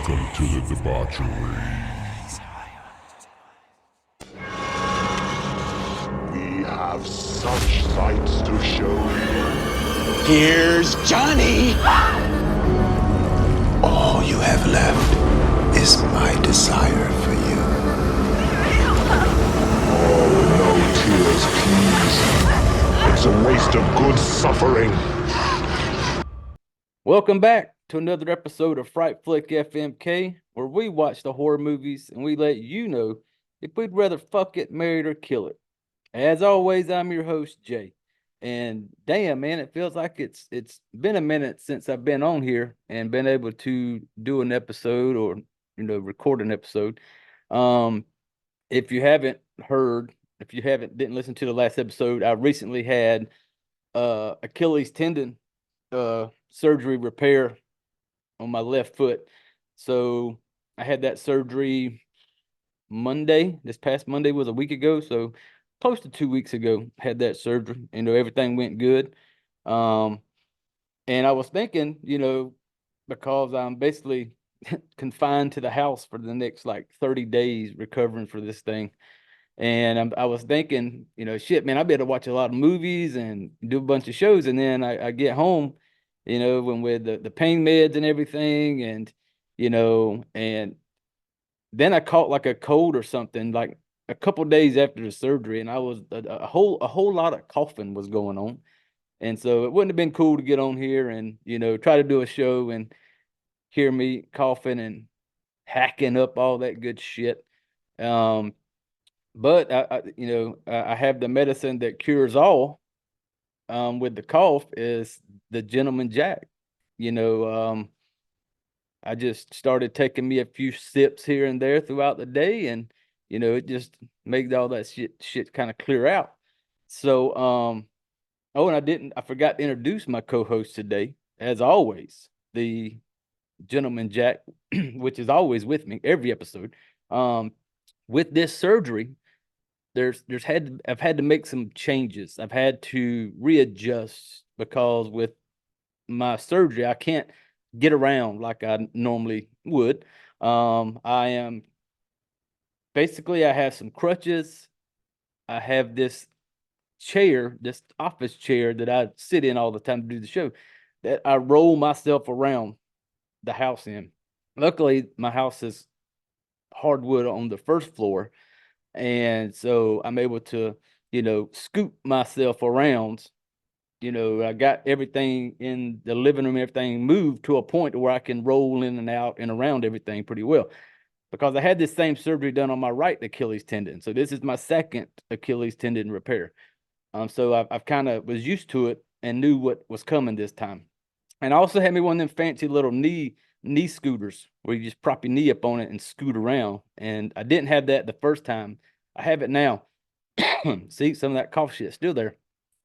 Welcome to the debauchery. We have such sights to show you. Here's Johnny! All you have left is my desire for you. Oh, no tears, please. It's a waste of good suffering. Welcome back to another episode of Fright Flick FMK, where we watch the horror movies and we let you know if we'd rather fuck it, marry it, or kill it. As always, I'm your host, Jay. And damn, man, it feels like it's been a minute since I've been on here and been able to do an episode or record an episode. If you haven't heard, if you didn't listen to the last episode, I recently had Achilles tendon surgery repair on my left foot. So I had that surgery Monday. This past Monday was a week ago. So close to 2 weeks ago, had that surgery. Everything went good. And I was thinking, because I'm basically confined to the house for the next like 30 days recovering for this thing. And I was thinking, shit, man, I better watch a lot of movies and do a bunch of shows. And then I get home, when with the pain meds and everything. And then I caught like a cold or something, like a couple days after the surgery. And I was a whole lot of coughing was going on. And so it wouldn't have been cool to get on here and, try to do a show and hear me coughing and hacking up all that good shit. But I have the medicine that cures all. With the cough is the Gentleman Jack. I just started taking me a few sips here and there throughout the day, and it just makes all that shit kind of clear out. So, oh, and I forgot to introduce my co-host today, as always, the Gentleman Jack, which is always with me every episode. With this surgery, I've had to make some changes. I've had to readjust because with my surgery, I can't get around like I normally would. I have some crutches. I have this chair, this office chair that I sit in all the time to do the show, that I roll myself around the house in. Luckily, my house is hardwood on the first floor. And so I'm able to, scoop myself around. I got everything in the living room, everything moved to a point where I can roll in and out and around everything pretty well. Because I had this same surgery done on my right Achilles tendon. So this is my second Achilles tendon repair. So I've kind of was used to it and knew what was coming this time. And I also had me one of them fancy little knee scooters where you just prop your knee up on it and scoot around. And I didn't have that the first time. I have it now. See, some of that cough shit still there.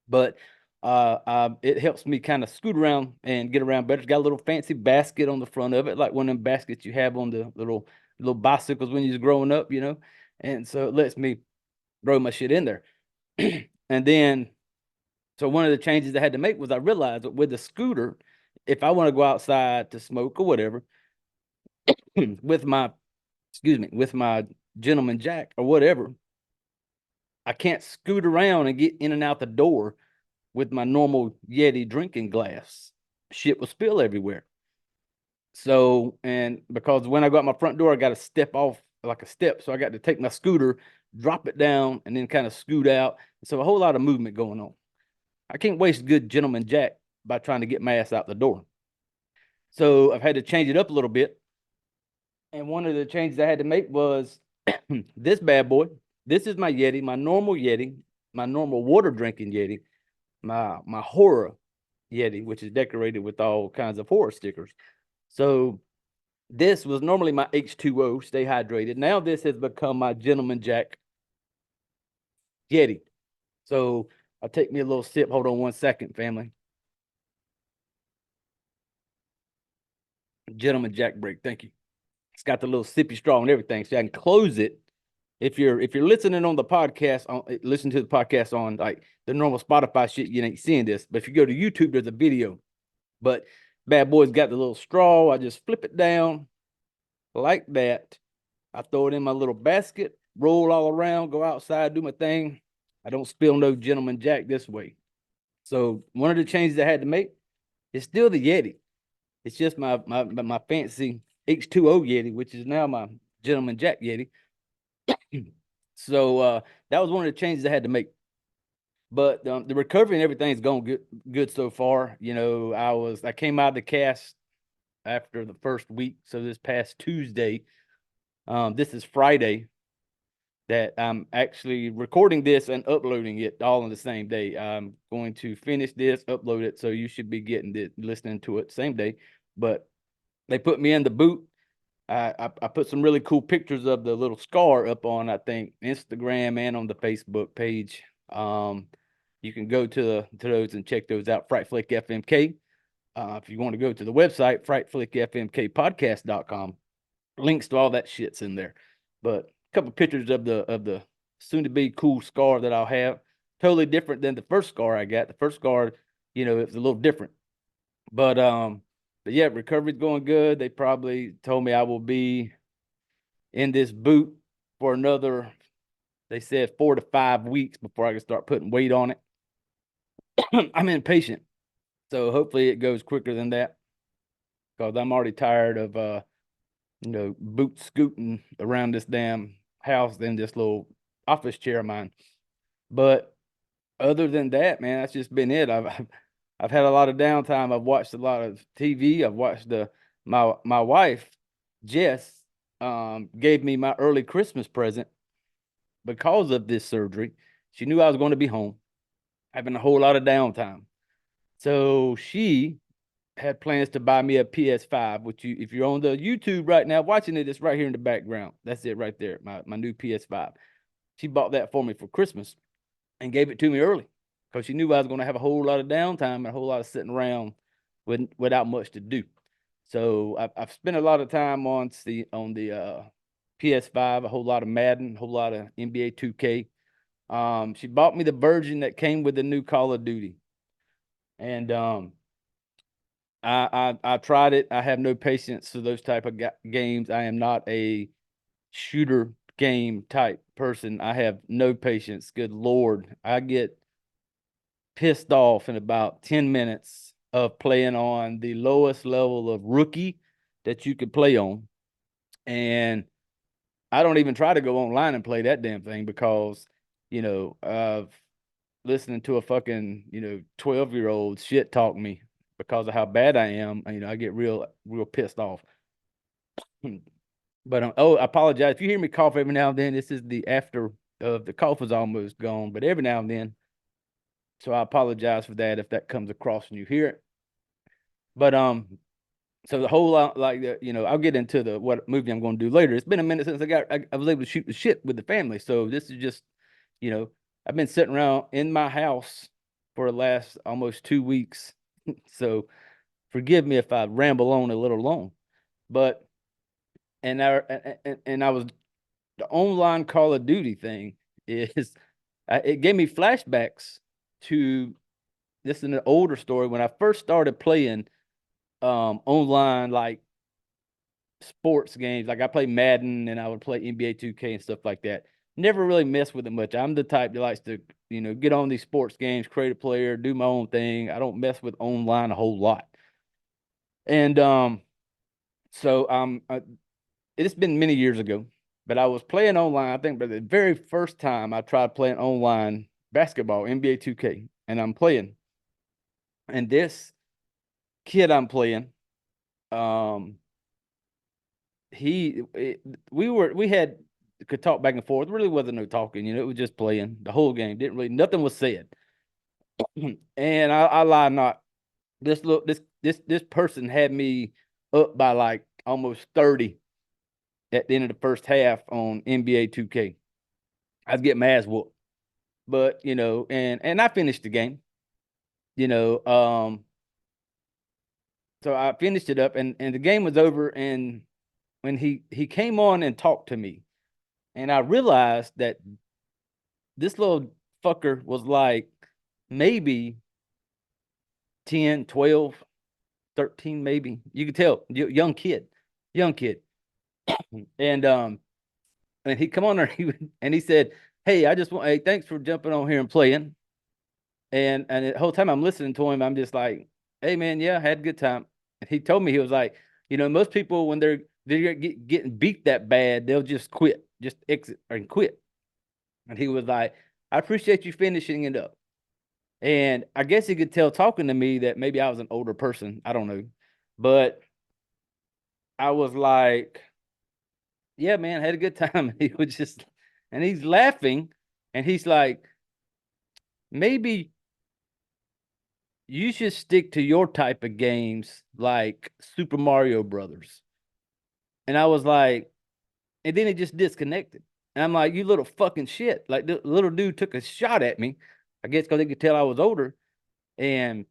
But it helps me kind of scoot around and get around better. It's got a little fancy basket on the front of it, like one of them baskets you have on the little bicycles when you're growing up, And so it lets me throw my shit in there. And then, so one of the changes I had to make was I realized that with the scooter, if I want to go outside to smoke or whatever, with my Gentleman Jack or whatever, I can't scoot around and get in and out the door with my normal Yeti drinking glass. Shit will spill everywhere. So, and because when I go out my front door, I got to step off like a step. So I got to take my scooter, drop it down, and then kind of scoot out. So a whole lot of movement going on. I can't waste good Gentleman Jack by trying to get my ass out the door. So I've had to change it up a little bit. And one of the changes I had to make was this bad boy. This is my Yeti, my normal water drinking Yeti, my horror Yeti, which is decorated with all kinds of horror stickers. So this was normally my H2O, stay hydrated. Now this has become my Gentleman Jack Yeti. So I'll take me a little sip. Hold on one second, family. Gentleman Jack break. Thank you. It's got the little sippy straw and everything, so I can close it. If you're listening on the podcast, listen to the podcast on like the normal Spotify shit, you ain't seeing this. But if you go to YouTube, there's a video. But bad boy's got the little straw. I just flip it down, like that. I throw it in my little basket, roll all around, go outside, do my thing. I don't spill no Gentleman Jack this way. So one of the changes I had to make is still the Yeti. It's just my fancy H2O Yeti, which is now my Gentleman Jack Yeti. So that was one of the changes I had to make. But the recovery and everything's going good so far. You know, I came out of the cast after the first week. So this past Tuesday, this is Friday that I'm actually recording this and uploading it all on the same day. I'm going to finish this, upload it, so you should be getting it, listening to it same day. But they put me in the boot. I put some really cool pictures of the little scar up on, I think, Instagram and on the Facebook page. You can go to those and check those out. Fright Flick FMK. If you want to go to the website, frightflickfmkpodcast.com, links to all that shit's in there. But a couple pictures of the soon to be cool scar that I'll have. Totally different than the first scar I got. The first scar, you know, it was a little different. But yeah, recovery's going good. They probably told me I will be in this boot for another, they said 4 to 5 weeks before I can start putting weight on it. I'm impatient. So hopefully it goes quicker than that. Because I'm already tired of you know, boot scooting around this damn house in this little office chair of mine. But other than that, man, that's just been it. I've had a lot of downtime. I've watched a lot of TV. I've watched my wife, Jess, gave me my early Christmas present because of this surgery. She knew I was going to be home, having a whole lot of downtime. So she had plans to buy me a PS5, which if you're on the YouTube right now watching it, it's right here in the background. That's it right there, my new PS5. She bought that for me for Christmas and gave it to me early because she knew I was going to have a whole lot of downtime and a whole lot of sitting around without much to do. So I've spent a lot of time on the PS5, a whole lot of Madden, a whole lot of NBA 2K. She bought me the version that came with the new Call of Duty, and I tried it. I have no patience for those type of games. I am not a shooter game type person. I have no patience. Good Lord. I get pissed off in about 10 minutes of playing on the lowest level of rookie that you could play on. And I don't even try to go online and play that damn thing because, you know, of listening to a fucking, you know, 12-year-old shit talk me because of how bad I am. You know, I get real pissed off. But I apologize if you hear me cough every now and then. This is the after of the cough is almost gone, but every now and then. So I apologize for that if that comes across and you hear it. But so the whole lot, like you know, I'll get into the what movie I'm going to do later. It's been a minute since I was able to shoot the shit with the family. So this is just, you know, I've been sitting around in my house for the last almost 2 weeks. So forgive me if I ramble on a little long, but and I was the online Call of Duty thing is it gave me flashbacks to this is an older story when I first started playing online like sports games. Like I play Madden and I would play NBA 2K and stuff like that. Never really mess with it much. I'm the type that likes to, you know, get on these sports games, create a player, do my own thing. I don't mess with online a whole lot. And so it's been many years ago, but I was playing online. I think, but the very first time I tried playing online basketball, NBA 2K, and I'm playing, and this kid I'm playing, um, we had could talk back and forth. There really wasn't no talking, you know. It was just playing the whole game. Didn't really nothing was said. And I lie not. This person had me up by like almost 30 at the end of the first half on NBA 2K. I was getting my ass whooped. But, you know, and I finished the game, you know, so I finished it up and the game was over. And when he came on and talked to me, and I realized that this little fucker was like maybe 10, 12, 13, maybe. You could tell, young kid. And and he come on there and he said, "Hey, I just want hey, thanks for jumping on here and playing." And the whole time I'm listening to him, I'm just like, "Hey, man, yeah, I had a good time." And he told me he was like, most people when they're getting beat that bad, they'll just quit, just exit and quit. And he was like, "I appreciate you finishing it up." And I guess he could tell talking to me that maybe I was an older person. I don't know, but I was like, "Yeah, man, had a good time." He was just, and he's laughing, and he's like, "Maybe you should stick to your type of games like Super Mario Brothers." And I was like, and then it just disconnected. And I'm like, "You little fucking shit." Like the little dude took a shot at me, I guess because he could tell I was older, and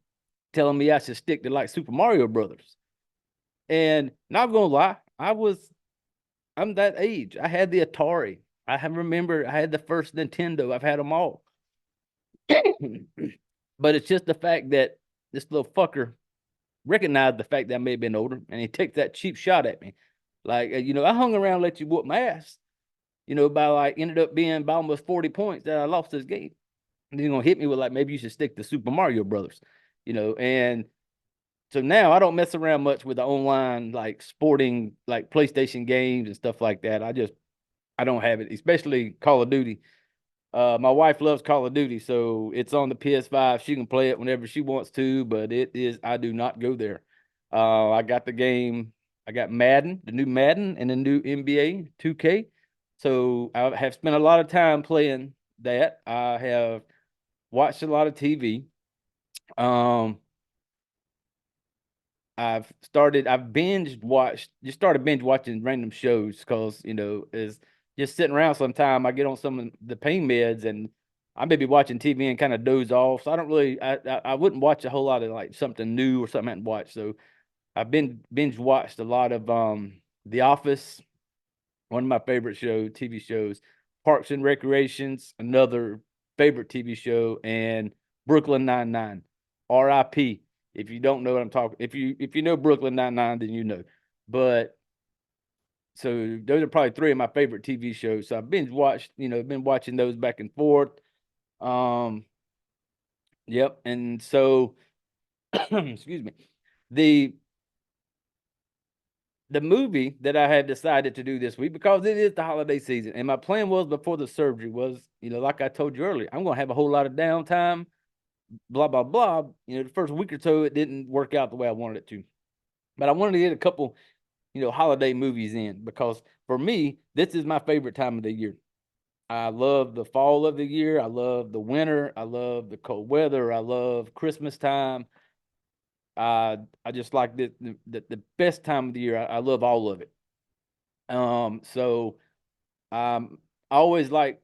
telling me I should stick to like Super Mario Brothers. And not gonna lie, I'm that age. I had the Atari. I had the first Nintendo. I've had them all. But it's just the fact that this little fucker recognized the fact that I may have been older, and he takes that cheap shot at me. Like, I hung around and let you whoop my ass, by like ended up being by almost 40 points that I lost this game. And then you're gonna hit me with like, maybe you should stick to Super Mario Brothers, and so now I don't mess around much with the online like sporting like PlayStation games and stuff like that. I don't have it, especially Call of Duty. My wife loves Call of Duty, so it's on the PS5. She can play it whenever she wants to, but I do not go there. I got the game. I got Madden, the new Madden, and the new NBA 2K. So I have spent a lot of time playing that. I have watched a lot of TV. Um, just started binge watching random shows because, is just sitting around sometime. I get on some of the pain meds and I may be watching TV and kind of doze off. So I don't really, I wouldn't watch a whole lot of like something new or something I hadn't watched. So I've been binge watched a lot of The Office, one of my favorite TV shows, Parks and Recreations, another favorite TV show, and Brooklyn Nine-Nine. R.I.P. If you don't know what I'm talking, if you know Brooklyn Nine-Nine, then you know. But so those are probably three of my favorite TV shows. So I've been watching those back and forth. Um, yep. And so, excuse me, the the movie that I had decided to do this week, because it is the holiday season, and my plan was before the surgery was, like I told you earlier, I'm gonna have a whole lot of downtime, blah blah blah. The first week or so it didn't work out the way I wanted it to, but I wanted to get a couple, holiday movies in, because for me this is my favorite time of the year. I love the fall of the year. I love the winter. I love the cold weather. I love Christmas time. I just like the best time of the year. I love all of it. So I always like,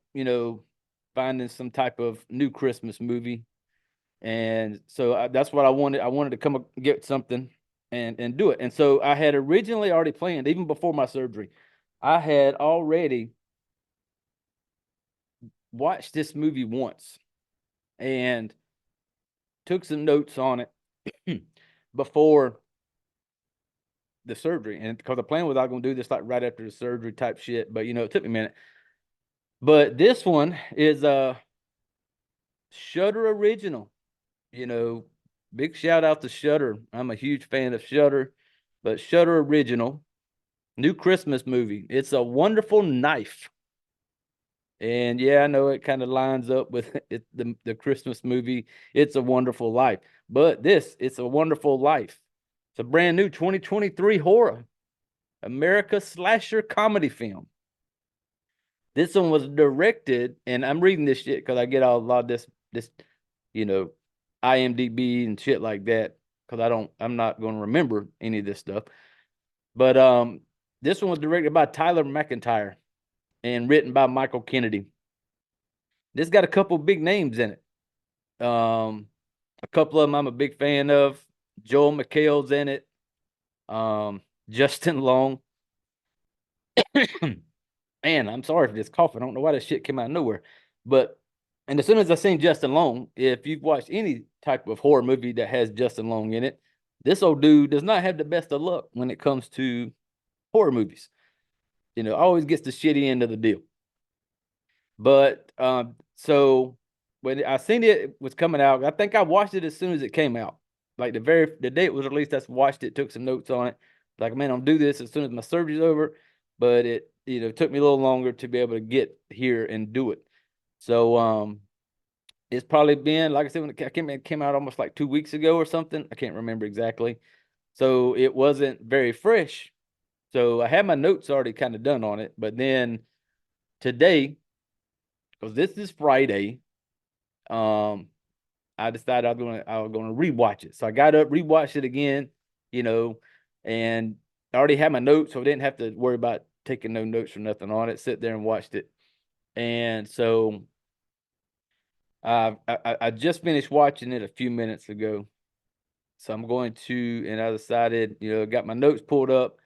finding some type of new Christmas movie. And so that's what I wanted. I wanted to come get something and do it. And so I had originally already planned, even before my surgery, I had already watched this movie once and took some notes on it before the surgery. And because the plan was I was going to do this like right after the surgery type shit, but it took me a minute. But this one is a Shudder original. You know, Big shout out to Shudder. I'm a huge fan of Shudder, but Shudder original, new Christmas movie. It's a Wonderful Knife. And yeah, I know it kind of lines up with the Christmas movie, It's a Wonderful Life. But It's a Wonderful Life. It's a brand new 2023 horror, America slasher comedy film. This one was directed, and I'm reading this shit because I get a lot of this, you know, IMDb and shit like that, because I'm not going to remember any of this stuff. But this one was directed by Tyler McIntyre and written by Michael Kennedy. This got a couple big names in it. A couple of them I'm a big fan of. Joel McHale's in it. Justin Long. Man, I'm sorry for this cough. I don't know why this shit came out of nowhere. But and as soon as I seen Justin Long, if you've watched any type of horror movie that has Justin Long in it, this old dude does not have the best of luck when it comes to horror movies. always gets the shitty end of the deal. But so when I seen it was coming out, I think I watched it as soon as it came out. Like the day it was released, I watched it, took some notes on it. Like, man, I'll do this as soon as my surgery's over. But it, took me a little longer to be able to get here and do it. So it's probably been, like I said, when it came out almost like 2 weeks ago or something. I can't remember exactly. So it wasn't very fresh. So I had my notes already kind of done on it. But then today, because this is Friday, I decided I was gonna rewatch it. So I got up, rewatched it again, and I already had my notes, so I didn't have to worry about taking no notes or nothing on it. Sit there and watched it. And so I just finished watching it a few minutes ago. So I'm going to, and I decided, got my notes pulled up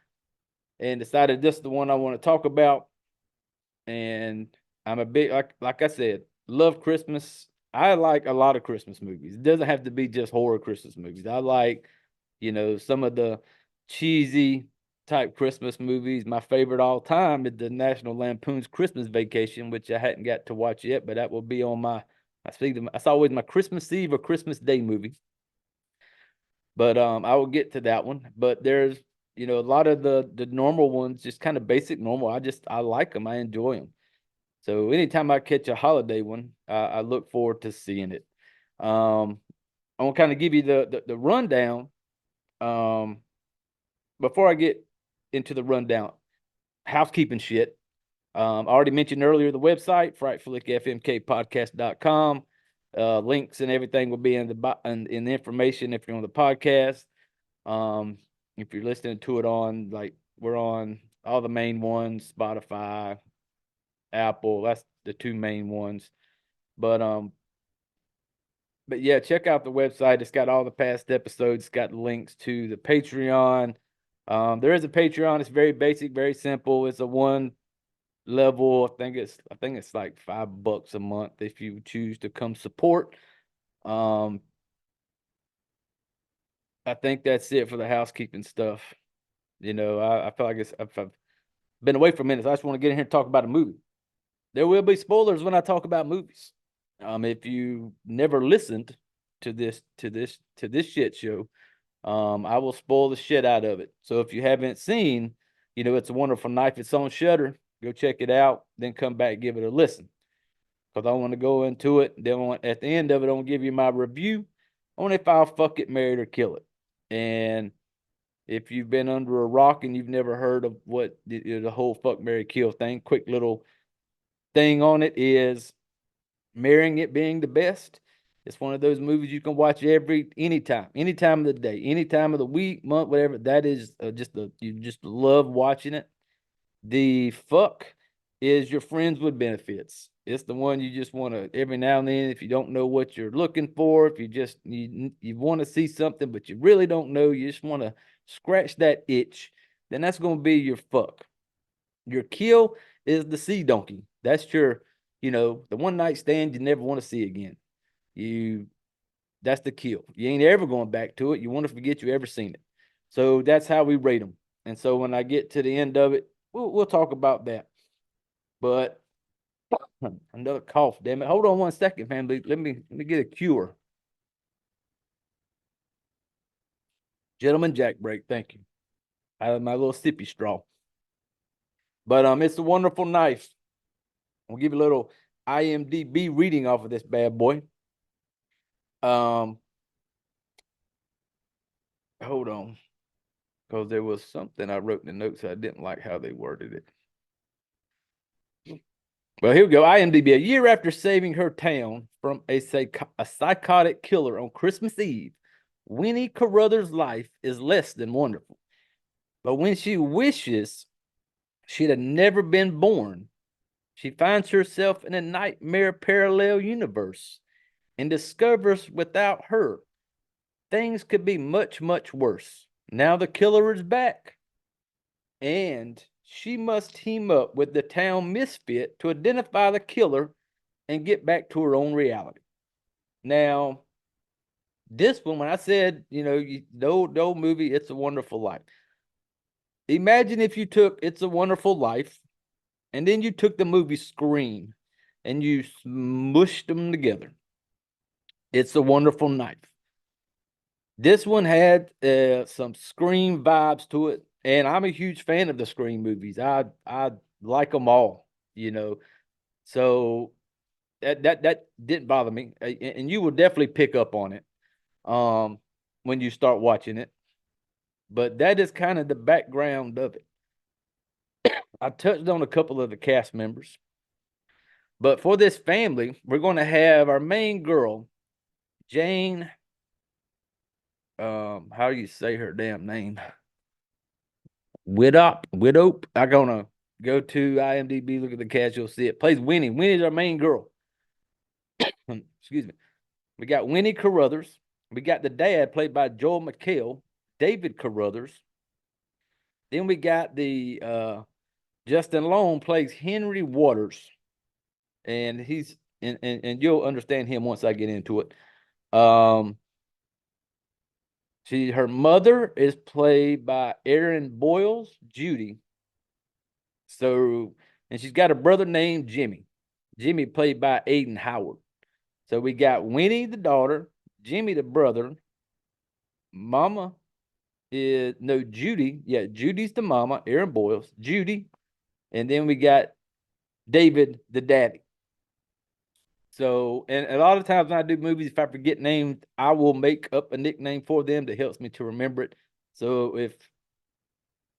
and decided this is the one I want to talk about. And I'm a big, like I said, love Christmas. I like a lot of Christmas movies. It doesn't have to be just horror Christmas movies. I like, some of the cheesy type Christmas movies. My favorite all time is the National Lampoon's Christmas Vacation, which I hadn't got to watch yet, but that will be on that's always my Christmas Eve or Christmas Day movie. But I will get to that one. But there's, a lot of the normal ones, just kind of basic normal. I like them. I enjoy them. So anytime I catch a holiday one, I look forward to seeing it. I want to kind of give you the rundown. Before I get into the rundown, housekeeping shit. I already mentioned earlier the website, frightflickfmkpodcast.com. Links and everything will be in the information if you're on the podcast. If you're listening to it on, like, we're on all the main ones, Spotify, Apple. That's the two main ones. But yeah, check out the website. It's got all the past episodes. It's got links to the Patreon. There is a Patreon. It's very basic, very simple. It's a one level. I think it's like $5 a month if you choose to come support. I think that's it for the housekeeping stuff. I feel like I've been away for a minute, so I just want to get in here and talk about a movie. There will be spoilers when I talk about movies. If you never listened to this shit show, I will spoil the shit out of it. So if you haven't seen, It's a Wonderful Knife, it's on Shudder. Go check it out, then come back, give it a listen. Because I want to go into it. Then at the end of it, I want to give you my review on if I'll fuck it, marry it, or kill it. And if you've been under a rock and you've never heard of what the whole fuck, marry, kill thing, quick little thing on it is marrying it being the best. It's one of those movies you can watch any time of the day, any time of the week, month, whatever. That is you just love watching it. The fuck is your friends with benefits. It's the one you just want to every now and then, if you don't know what you're looking for, if you want to see something but you really don't know, you just want to scratch that itch, then that's going to be your fuck. Your kill is the sea donkey. That's your, the one night stand you never want to see again. That's the kill. You ain't ever going back to it. You want to forget you ever seen it. So that's how we rate them. And so when I get to the end of it, we'll talk about that. But another cough, damn it. Hold on one second, family. Let me get a cure. Gentleman Jack break. Thank you. I have my little sippy straw. But it's a Wonderful Knife. I'll give you a little IMDb reading off of this bad boy. Hold on, because there was something I wrote in the notes I didn't like how they worded it. Well, here we go. IMDb. A year after saving her town from a psychotic killer on Christmas Eve, Winnie Carruthers' life is less than wonderful. But when she wishes she'd have never been born, she finds herself in a nightmare parallel universe and discovers without her, things could be much, much worse. Now the killer is back, and she must team up with the town misfit to identify the killer and get back to her own reality. Now, this one, when I said, the old movie, It's a Wonderful Life, Imagine if you took It's a Wonderful Life and then you took the movie Scream and you smushed them together. It's a Wonderful Knife. This one had some Scream vibes to it, and I'm a huge fan of the Scream movies. I like them all, you know. So that didn't bother me, and you will definitely pick up on it when you start watching it. But that is kind of the background of it. I touched on a couple of the cast members, but for this family, we're going to have our main girl, Jane. How do you say her damn name? Widop. I'm gonna go to IMDb, look at the cast, you'll see it. Plays Winnie. Winnie's our main girl. Excuse me. We got Winnie Carruthers. We got the dad, played by Joel McHale, David Carruthers. Then we got the Justin Long plays Henry Waters, and he's and you'll understand him once I get into it. Her mother is played by Erin Boyles, Judy. So, and she's got a brother named Jimmy. Jimmy played by Aiden Howard. So we got Winnie the daughter, Jimmy the brother, Mama is no Judy. Yeah, Judy's the mama, Erin Boyles, Judy, and then we got David the daddy. So, and a lot of times when I do movies, if I forget names, I will make up a nickname for them that helps me to remember it. So if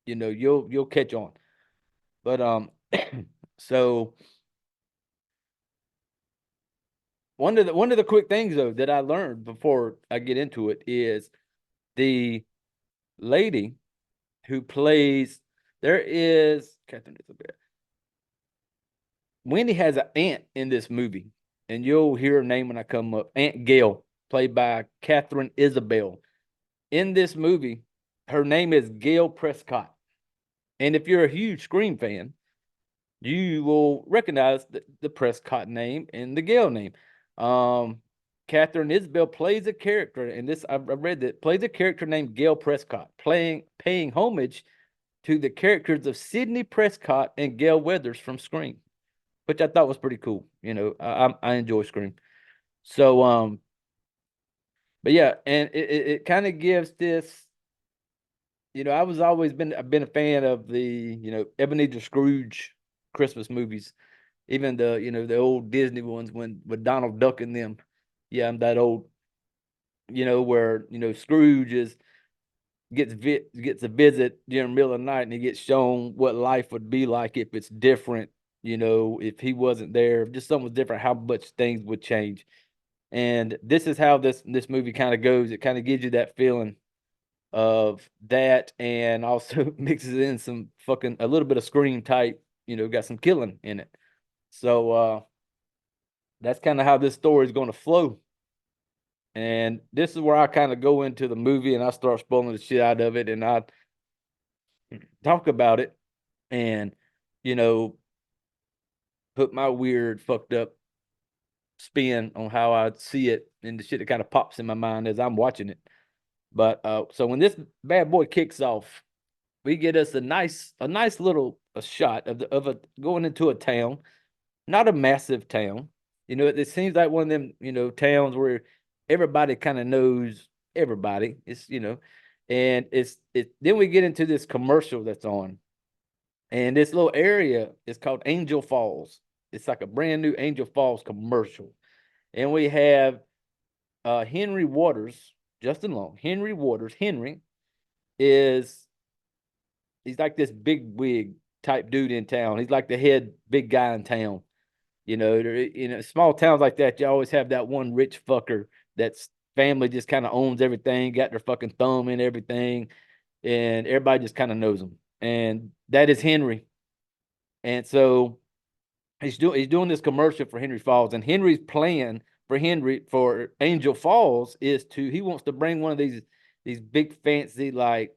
you'll catch on. But so one of the quick things though that I learned before I get into it is the lady who plays there is Catherine Isabel. Wendy has an aunt in this movie, and you'll hear her name when I come up. Aunt Gail, played by Catherine Isabel. In this movie, her name is Gail Prescott. And if you're a huge Scream fan, you will recognize the Prescott name and the Gale name. Catherine Isabel plays a character, and this I read that plays a character named Gail Prescott, paying homage to the characters of Sidney Prescott and Gail Weathers from Scream, which I thought was pretty cool. I enjoy Scream. So but yeah, and it kind of gives this. I was always I've been a fan of the Ebenezer Scrooge Christmas movies, even the old Disney ones with Donald Duck in them. Yeah, I'm that old. Where Scrooge gets a visit during the middle of the night, and he gets shown what life would be like if it's different. If he wasn't there, if just something was different, how much things would change. And this is how this movie kind of goes. It kind of gives you that feeling of that, and also mixes in some a little bit of Scream type. Got some killing in it. So that's kind of how this story is going to flow. And this is where I kind of go into the movie and I start spoiling the shit out of it, and I talk about it and put my weird fucked up spin on how I see it and the shit that kind of pops in my mind as I'm watching it. But so when this bad boy kicks off, we get us a nice little shot of a going into a town, not a massive town. It seems like one of them towns where everybody kind of knows everybody. And then we get into this commercial that's on, and this little area is called Angel Falls. It's like a brand new Angel Falls commercial, and we have Henry Waters, Justin Long. Henry Waters. Henry is he's like this big wig type dude in town. He's like the head big guy in town. Small towns like that, you always have that one rich fucker that's family just kind of owns everything, got their fucking thumb in everything, and everybody just kind of knows him. And that is Henry. And so he's doing this commercial for Henry Falls, and Henry's plan for Angel Falls is he wants to bring one of these big fancy like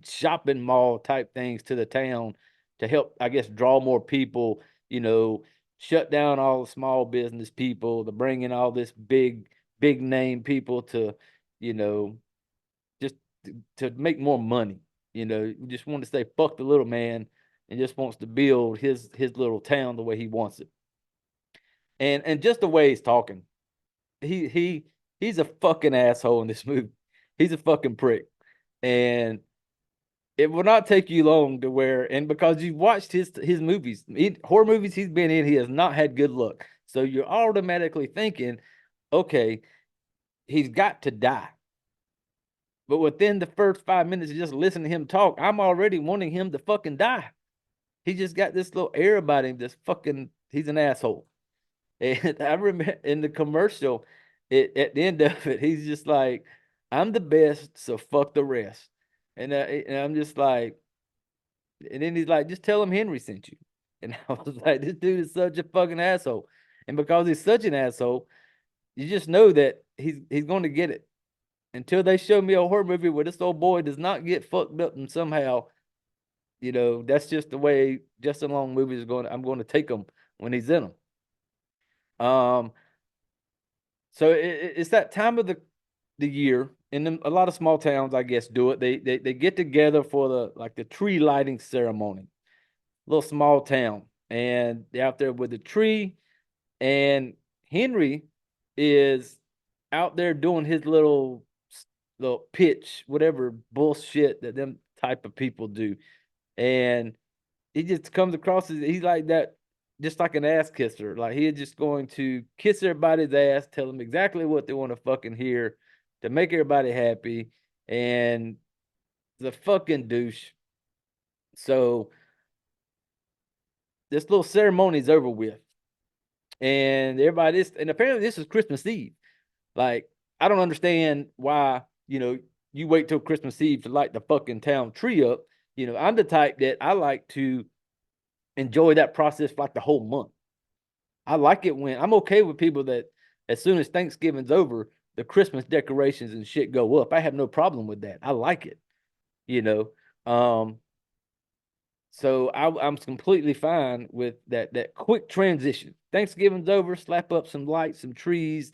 shopping mall type things to the town to help, I guess, draw more people, shut down all the small business people, to bring in all this big name people to, just to make more money. You know, he just want to say fuck the little man and just wants to build his little town the way he wants it. And just the way he's talking, he's a fucking asshole in this movie. He's a fucking prick. And it will not take you long to where, and because you've watched his movies, horror movies he's been in, he has not had good luck. So you're automatically thinking, okay, he's got to die. But within the first 5 minutes of just listening to him talk, I'm already wanting him to fucking die. He just got this little air about him. This fucking, he's an asshole. And I remember in the commercial, at the end of it, he's just like, "I'm the best, so fuck the rest." And I'm just like, and then he's like, "Just tell him Henry sent you." And I was like, "This dude is such a fucking asshole." And because he's such an asshole, you just know that he's going to get it. Until they show me a horror movie where this old boy does not get fucked up and somehow, you know, that's just the way Justin Long movies are going. I'm going to take them when he's in them. So it's that time of the year, and then a lot of small towns, I guess, do it. They get together for the tree lighting ceremony. Little small town, and they're out there with the tree, and Henry is out there doing his little pitch, whatever bullshit that them type of people do, and he just comes across as he's like that, just like an ass kisser. Like he's just going to kiss everybody's ass, tell them exactly what they want to fucking hear to make everybody happy, and the fucking douche. So this little ceremony's over with, and and apparently this is Christmas Eve. Like I don't understand why you wait till Christmas Eve to light the fucking town tree up. I'm the type that I like to enjoy that process for like the whole month. I like it when I'm okay with people that as soon as Thanksgiving's over, the Christmas decorations and shit go up. I have no problem with that. I like it, you know. Um, so I'm completely fine with that quick transition. Thanksgiving's over, slap up some lights, some trees,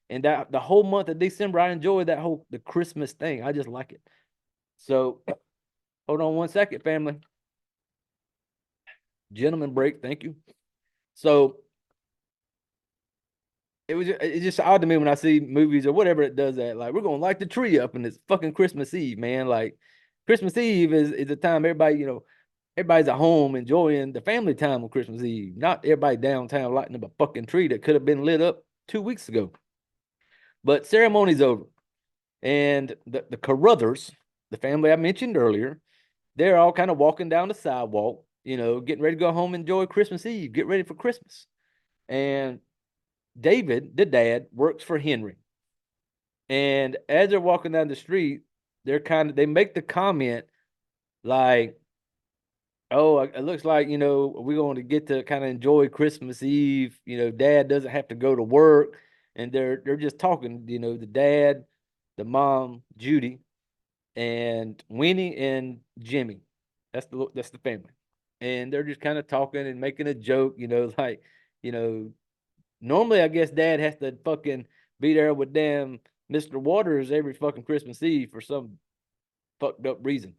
and that the whole month of December, I enjoy the Christmas thing. I just like it. So hold on one second, family. Gentleman break, thank you. So it's just odd to me when I see movies or whatever it does that. Like, we're gonna light the tree up and it's fucking Christmas Eve, man. Like Christmas Eve is a time everybody, everybody's at home enjoying the family time on Christmas Eve. Not everybody downtown lighting up a fucking tree that could have been lit up 2 weeks ago. But ceremony's over. And the Carruthers, the family I mentioned earlier, they're all kind of walking down the sidewalk, getting ready to go home and enjoy Christmas Eve, get ready for Christmas. And David, the dad, works for Henry. And as they're walking down the street, they make the comment like, "Oh, it looks like, we're going to get to kind of enjoy Christmas Eve. Dad doesn't have to go to work." And they're just talking, the dad, the mom, Judy, and Winnie and Jimmy. That's the family. And they're just kind of talking and making a joke, like, you know, normally, I guess Dad has to fucking be there with damn Mr. Waters every fucking Christmas Eve for some fucked up reason.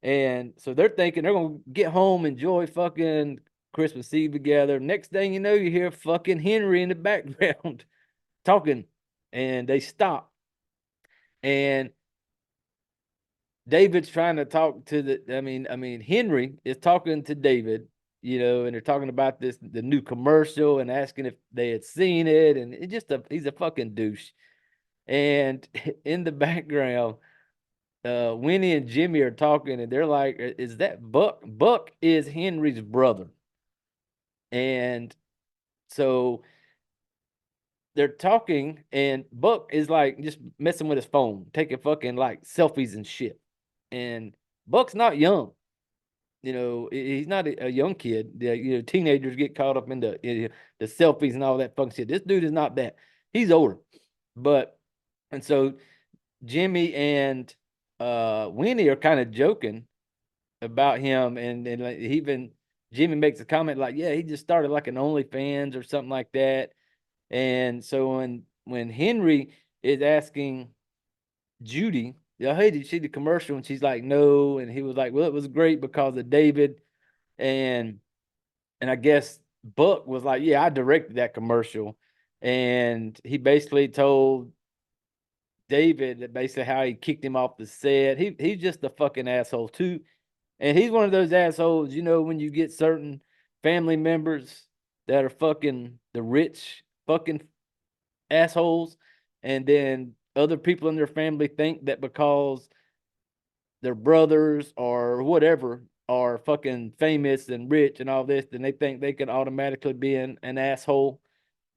And so they're thinking they're gonna get home, enjoy fucking Christmas Eve together. Next thing you know, you hear fucking Henry in the background talking, and they stop. And David's trying to talk to Henry is talking to David, and they're talking about the new commercial and asking if they had seen it, and he's a fucking douche. And in the background, Winnie and Jimmy are talking, and they're like, "Is that Buck? Buck is Henry's brother." And so they're talking, and Buck is like just messing with his phone, taking fucking like selfies and shit. And Buck's not young. He's not a young kid. Teenagers get caught up in the selfies and all that fucking shit. This dude is not that. He's older. And so Jimmy and Winnie are kind of joking about him, and like even Jimmy makes a comment like, "Yeah, he just started like an OnlyFans or something like that." And so when Henry is asking Judy Yeah, hey, did you see the commercial? And she's like, no. And he was like, well, it was great because of David. And I guess Buck was like, yeah, I directed that commercial. And he basically told David that basically how he kicked him off the set. He's just a fucking asshole too. And he's one of those assholes, when you get certain family members that are fucking the rich fucking assholes, and then other people in their family think that because their brothers or whatever are fucking famous and rich and all this, then they think they can automatically be an asshole.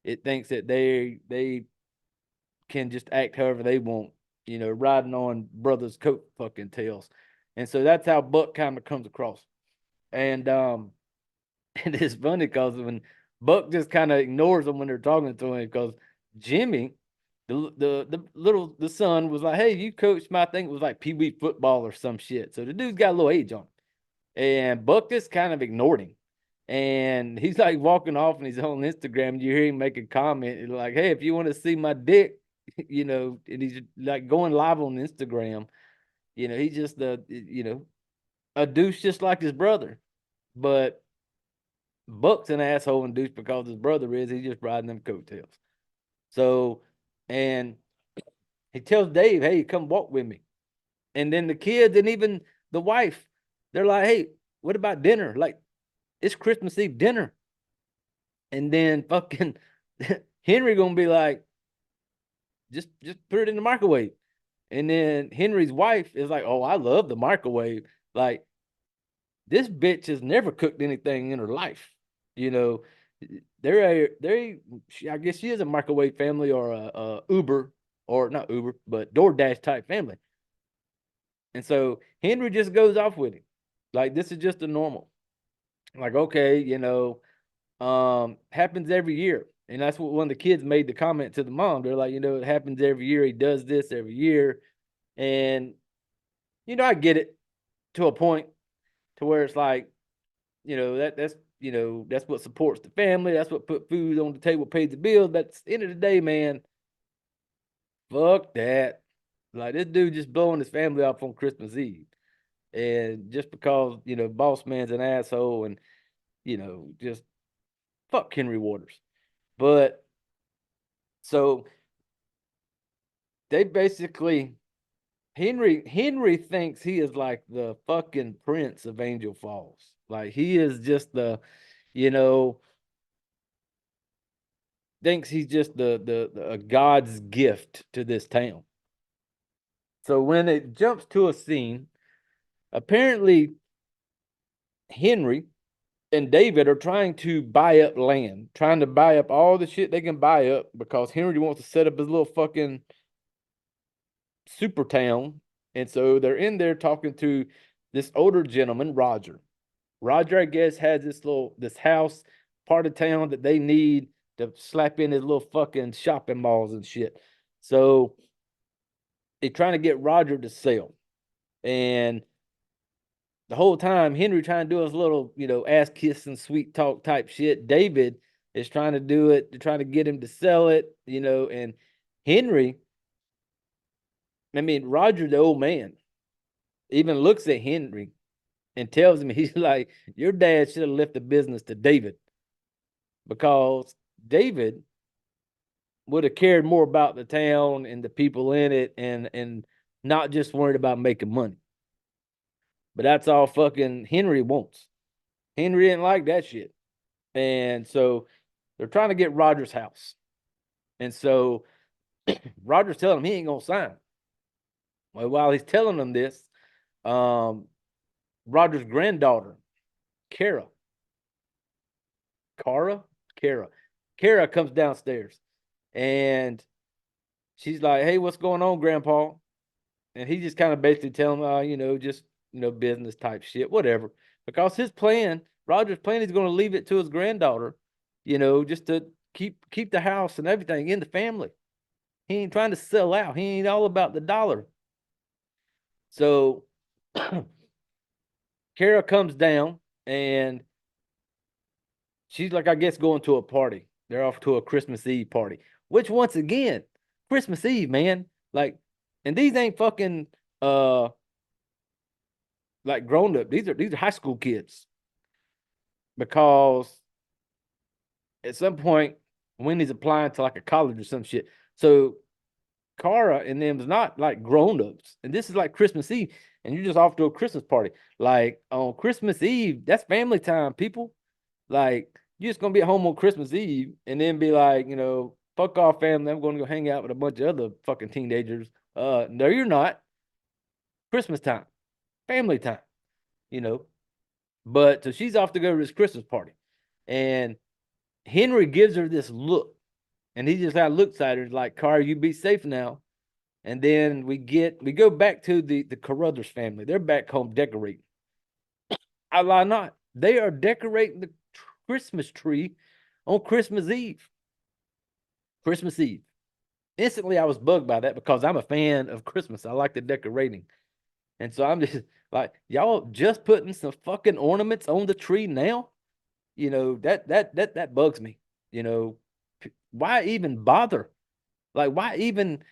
It thinks that they can just act however they want, riding on brothers' coat fucking tails. And so that's how Buck kind of comes across. And and it's funny because when Buck just kind of ignores them when they're talking to him, because Jimmy, the son was like, hey, you coached my thing. It was like Pee Wee football or some shit. So the dude's got a little age on him. And Buck just kind of ignored him. And he's like walking off and he's on Instagram. And you hear him make a comment like, hey, if you want to see my dick, and he's like going live on Instagram, he's just a douche just like his brother. But Buck's an asshole and douche because his brother is. He's just riding them coattails. So, and he tells Dave, hey, come walk with me. And then the kids and even the wife, they're like, hey, what about dinner? Like, it's Christmas Eve dinner. And then fucking Henry gonna be like, just put it in the microwave. And then Henry's wife is like, oh, I love the microwave. Like, this bitch has never cooked anything in her life. You know, I guess she is a microwave family or a Uber, or not Uber, but DoorDash type family. And so Henry just goes off with him. Like, this is just a normal. Like, okay, happens every year. And that's what one of the kids made the comment to the mom. They're like, it happens every year. He does this every year. And, I get it to a point to where it's like, that's what supports the family. That's what put food on the table, pays the bills. But at the end of the day, man, fuck that. Like, this dude just blowing his family off on Christmas Eve. And just because, boss man's an asshole and, just fuck Henry Waters. But so they basically Henry thinks he is like the fucking prince of Angel Falls. Like, he is just you know, thinks he's just the God's gift to this town. So when it jumps to a scene, apparently Henry and David are trying to buy up land, trying to buy up all the shit they can buy up because Henry wants to set up his little fucking super town. And so they're in there talking to this older gentleman, Roger. Roger, I guess, has this house part of town that they need to slap in his little fucking shopping malls and shit. So they're trying to get Roger to sell. And the whole time, Henry trying to do his little, ass kissing, sweet talk type shit. David is trying to do it to try to get him to sell it, and Henry, Roger, the old man, even looks at Henry and tells him, he's like, your dad should have left the business to David, because David would have cared more about the town and the people in it and not just worried about making money. But that's all fucking Henry wants. Henry didn't like that shit. And so they're trying to get Roger's house. And so Roger's telling him he ain't gonna sign. Well, while he's telling them this, Roger's granddaughter, Kara, Kara comes downstairs and she's like, hey, what's going on, Grandpa? And he just kind of basically telling him, just, business type shit, whatever. Because his plan, Roger's plan, is going to leave it to his granddaughter, just to keep the house and everything in the family. He ain't trying to sell out. He ain't all about the dollar. So Kara comes down and she's like, I guess, going to a party. They're off to a Christmas Eve party, which once again, Christmas Eve, man. Like, and these ain't fucking uh like grown up. These are high school kids because at some point Wendy's applying to like a college or some shit. So Cara and them is not like grown ups, and this is like Christmas Eve, and you're just off to a Christmas party. Like on Christmas Eve, that's family time, people. Like you're just gonna be at home on Christmas Eve, and then be like, fuck off, family. I'm going to go hang out with a bunch of other fucking teenagers. No, you're not. Christmas time, family time. You know, but so she's off to go to this Christmas party, and Henry gives her this look, and he just kind of looks at her like, "Car, you be safe now." And then we go back to the Carruthers family. They're back home decorating. I lie not. They are decorating the Christmas tree on Christmas Eve. Christmas Eve. Instantly, I was bugged by that because I'm a fan of Christmas. I like the decorating. And so I'm just like, y'all just putting some fucking ornaments on the tree now? That bugs me. Why even bother? Like, why even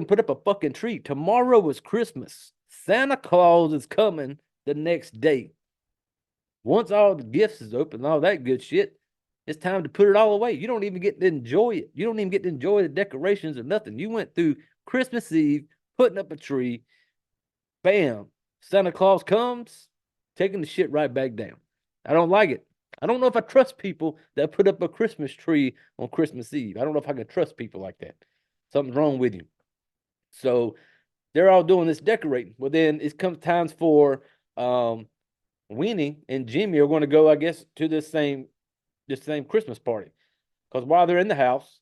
put up a fucking tree? Tomorrow is Christmas. Santa Claus is coming the next day. Once all the gifts is open and all that good shit, it's time to put it all away. You don't even get to enjoy it. You don't even get to enjoy the decorations or nothing. You went through Christmas Eve, putting up a tree, bam, Santa Claus comes, taking the shit right back down. I don't like it. I don't know if I trust people that put up a Christmas tree on Christmas Eve. I don't know if I can trust people like that. Something's wrong with you. So they're all doing this decorating. Well, then it comes times for Winnie and Jimmy are going to go, I guess, to this same Christmas party. Because while they're in the house,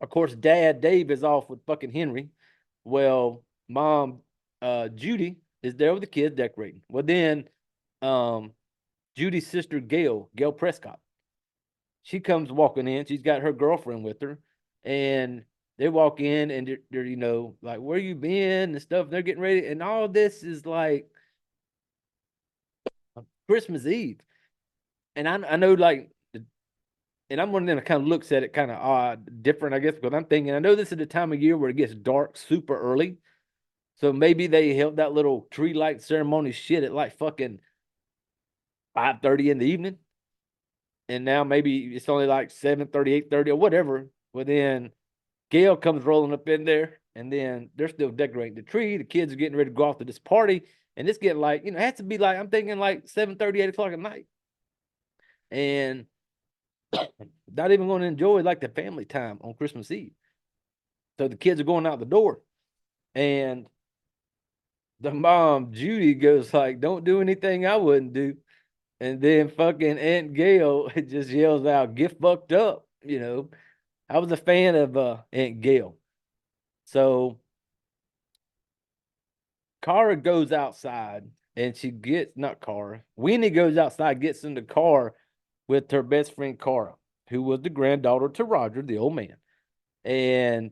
of course, Dad Dave is off with fucking Henry. Well, Mom Judy is there with the kids decorating. Well, then Judy's sister Gail Prescott, she comes walking in. She's got her girlfriend with her, and they walk in and they're like, where you been and stuff. They're getting ready, and all this is like Christmas Eve. And I know, like, and I'm one of them that kind of looks at it kind of odd, different, I guess, because I'm thinking, I know this is the time of year where it gets dark super early. So maybe they held that little tree light ceremony shit at like fucking 5:30 in the evening. And now maybe it's only like 7:30, 8:30 or whatever. Well, then Gail comes rolling up in there, and then they're still decorating the tree. The kids are getting ready to go off to this party, and it's getting like, it has to be like, I'm thinking like 7:30, 8 o'clock at night. And not even going to enjoy like the family time on Christmas Eve. So the kids are going out the door, and the mom, Judy, goes like, don't do anything I wouldn't do. And then fucking Aunt Gail just yells out, get fucked up. I was a fan of Aunt Gail. So Cara goes outside and she gets, not Cara, Winnie goes outside, gets in the car with her best friend Cara, who was the granddaughter to Roger, the old man. And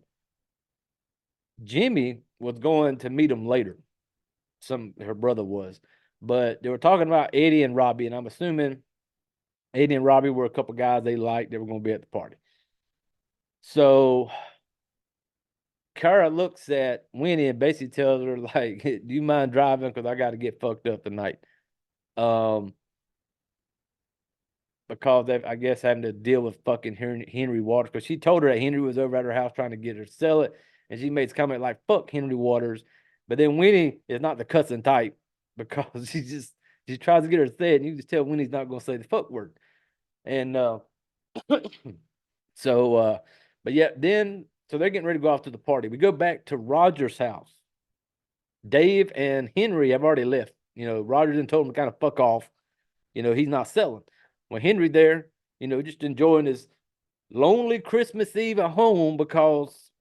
Jimmy was going to meet him later. Her brother was. But they were talking about Eddie and Robbie, and I'm assuming Eddie and Robbie were a couple guys they liked. They were going to be at the party. So Kara looks at Winnie and basically tells her, like, do you mind driving? Because I got to get fucked up tonight. Because I guess having to deal with fucking Henry Waters. Because she told her that Henry was over at her house trying to get her to sell it. And she makes comment like, fuck Henry Waters. But then Winnie is not the cussing type because she tries to get her to say it. And you just tell Winnie's not going to say the fuck word. And so, but yeah, then, so they're getting ready to go off to the party. We go back to Roger's house. Dave and Henry have already left. Roger then told him to kind of fuck off. He's not selling. When Henry there, just enjoying his lonely Christmas Eve at home because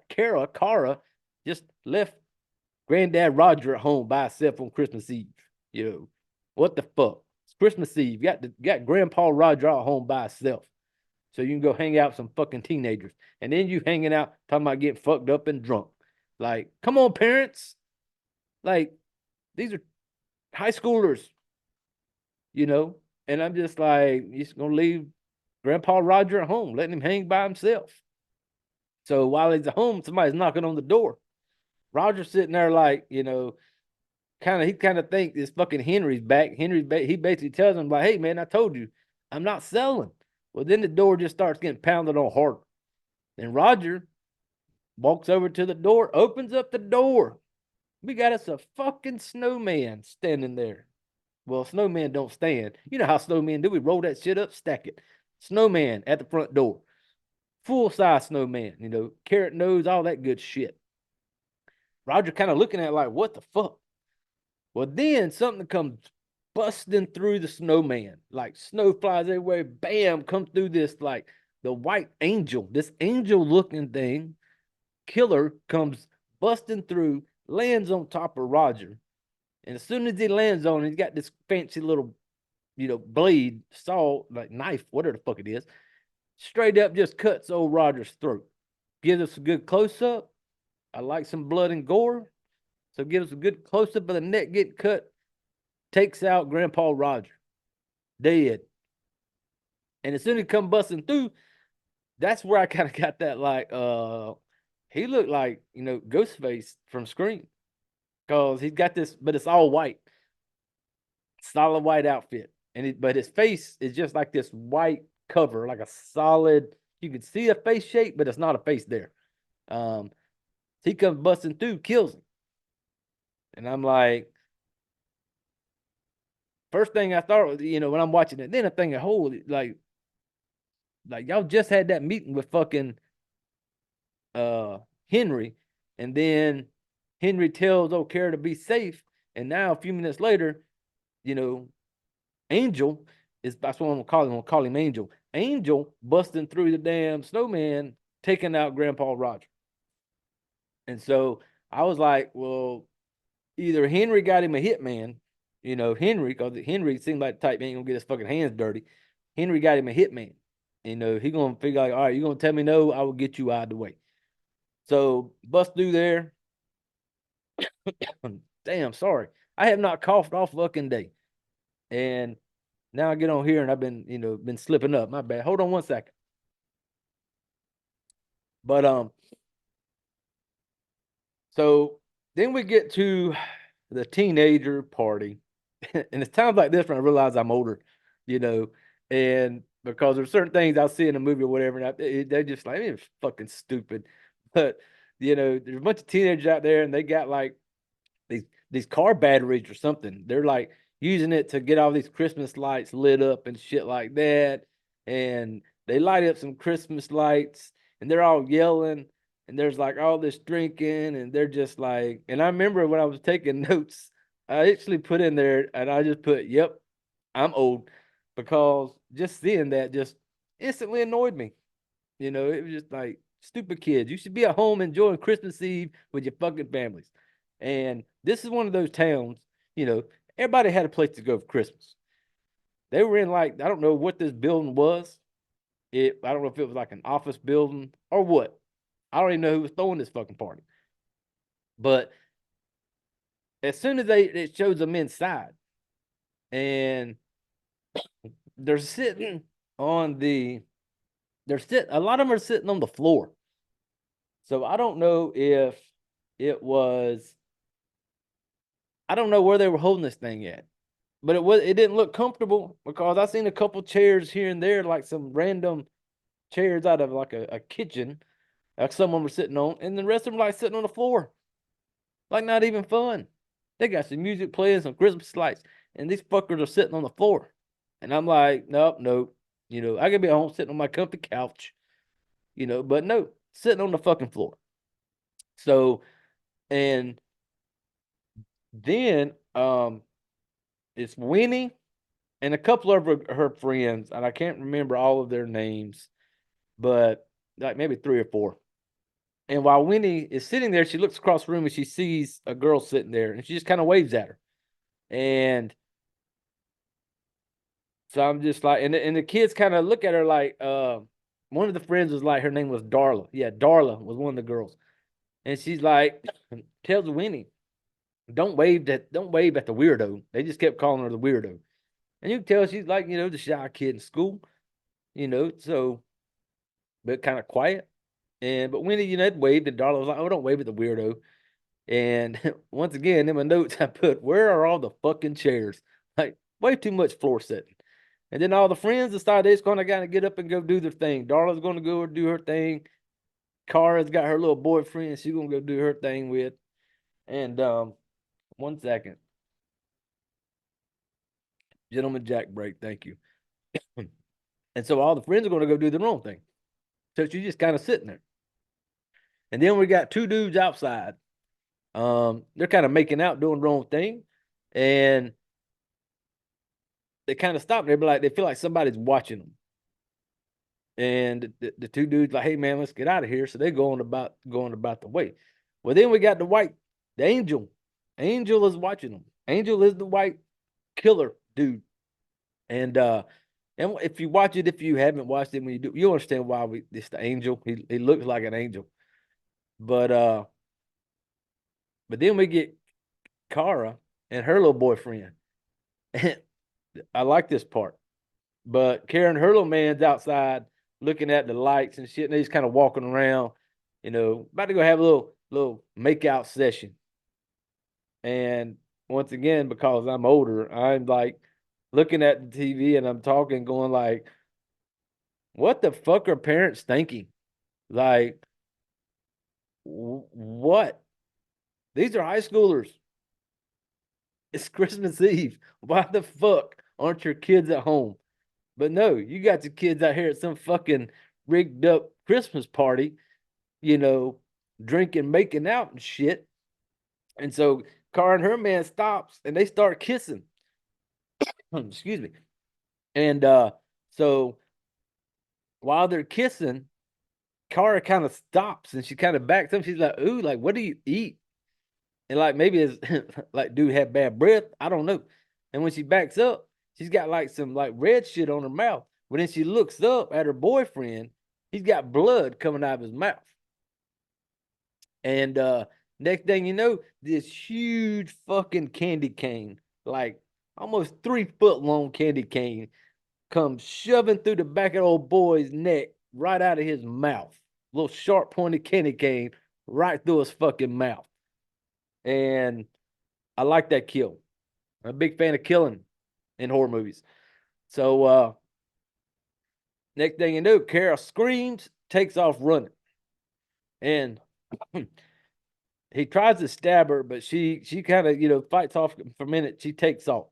Cara just left Granddad Roger at home by himself on Christmas Eve. What the fuck? It's Christmas Eve. You got Grandpa Roger at home by himself. So you can go hang out with some fucking teenagers. And then you hanging out talking about getting fucked up and drunk. Like, come on, parents. Like, these are high schoolers, And I'm just like, you're just gonna leave Grandpa Roger at home, letting him hang by himself. So while he's at home, somebody's knocking on the door. Roger's sitting there like, he kind of think this fucking Henry's back. He basically tells him like, hey man, I told you, I'm not selling. Well, then the door just starts getting pounded on harder. And Roger walks over to the door, opens up the door. We got us a fucking snowman standing there. Well, snowmen don't stand. You know how snowmen do. We roll that shit up, stack it. Snowman at the front door. Full size snowman, carrot nose, all that good shit. Roger kind of looking at it like, what the fuck? Well, then something comes busting through the snowman. Like snow flies everywhere. Bam, comes through this, like the white angel, this angel looking thing. Killer comes busting through, lands on top of Roger. And as soon as he lands on it, he's got this fancy little, blade, saw, like knife, whatever the fuck it is. Straight up just cuts old Roger's throat. Gives us a good close up. I like some blood and gore. So gives us a good close up of the neck getting cut. Takes out Grandpa Roger. Dead. And as soon as he come busting through, that's where I kind of got that like, he looked like, Ghostface from Scream. Because he's got this, but it's all white. Solid white outfit. But his face is just like this white cover, like a solid, you can see a face shape, but it's not a face there. He comes busting through, kills him. And I'm like, first thing I thought, when I'm watching it, then I think, holy, like y'all just had that meeting with fucking Henry, and then Henry tells O'Cara to be safe, and now a few minutes later, Angel that's what I'm gonna call him. I'm gonna call him Angel. Angel busting through the damn snowman, taking out Grandpa Roger. And so I was like, well, either Henry got him a hitman, Henry, because Henry seemed like the type ain't gonna get his fucking hands dirty. Henry got him a hitman. He gonna figure like, all right, you're gonna tell me no, I will get you out of the way. So bust through there. Damn, sorry. I have not coughed all fucking day. And now I get on here and I've been, been slipping up. My bad. Hold on one second. But so then we get to the teenager party. And it's times like this when I realize I'm older, and because there's certain things I'll see in a movie or whatever, and they're just like, it's fucking stupid. But there's a bunch of teenagers out there and they got like these car batteries or something. They're like using it to get all these Christmas lights lit up and shit like that. And they light up some Christmas lights and they're all yelling and there's like all this drinking and they're just like, and I remember when I was taking notes, I actually put in there and I just put, yep, I'm old, because just seeing that just instantly annoyed me. It was just like, stupid kids. You should be at home enjoying Christmas Eve with your fucking families. And this is one of those towns, everybody had a place to go for Christmas. They were in like, I don't know what this building was. I don't know if it was like an office building or what. I don't even know who was throwing this fucking party. But as soon as it shows them inside, and they're sitting on a lot of them are sitting on the floor. So I don't know if I don't know where they were holding this thing at, but it didn't look comfortable, because I seen a couple chairs here and there, like some random chairs out of like a kitchen, like someone was sitting on, and the rest of them like sitting on the floor, like not even fun. They got some music playing, some Christmas lights, and these fuckers are sitting on the floor, and I'm like, nope. I could be at home sitting on my comfy couch, but no, sitting on the fucking floor. So, and then it's Winnie and a couple of her friends, and I can't remember all of their names, but like maybe 3 or 4. And while Winnie is sitting there, she looks across the room and she sees a girl sitting there, and she just kind of waves at her. And so I'm just like, and the kids kind of look at her like, one of the friends was like, her name was Darla. Yeah, Darla was one of the girls, and she's like, tells Winnie, don't wave at the weirdo. They just kept calling her the weirdo. And you can tell she's like, the shy kid in school, so, but kind of quiet. But Winnie, waved, and Darla was like, oh, don't wave at the weirdo. And once again, in my notes, I put, where are all the fucking chairs? Like, way too much floor sitting. And then all the friends decided they're going to kind of get up and go do their thing. Darla's going to go do her thing. Kara's got her little boyfriend she's going to go do her thing with. And 1 second. Gentleman Jack break. Thank you. And so all the friends are going to go do their own thing. So she's just kind of sitting there. And then we got two dudes outside. They're kind of making out, doing their own thing. And they kind of stop. They feel like somebody's watching them. And the two dudes like, hey man, let's get out of here. So they're going about the way. Well, then we got the angel. Angel is watching them. Angel is the white killer dude. And if you watch it, if you haven't watched it, when you do, you understand why it's the angel. He looks like an angel. But then we get Kara and her little boyfriend. And I like this part. But Karen, her little man's outside looking at the lights and shit, and he's kind of walking around, about to go have a little make-out session. And once again, because I'm older, I'm like looking at the TV and I'm talking, going like, what the fuck are parents thinking? Like, what? These are high schoolers. It's Christmas Eve. Why the fuck aren't your kids at home? But no, you got your kids out here at some fucking rigged up Christmas party, drinking, making out and shit. And so Cara and her man stops and they start kissing. Excuse me. And so while they're kissing, Cara kind of stops and she kind of backs up. She's like, ooh, like, what do you eat? And like, maybe it's like, dude had bad breath. I don't know. And when she backs up, she's got like some like red shit on her mouth. But then she looks up at her boyfriend. He's got blood coming out of his mouth. And next thing you know, this huge fucking candy cane, like almost 3 foot long candy cane, comes shoving through the back of the old boy's neck, right out of his mouth. Little sharp pointed candy cane right through his fucking mouth. And I like that kill. I'm a big fan of killing in horror movies. So next thing you know, Kara screams, takes off running. And he tries to stab her, but she kind of, fights off for a minute. She takes off.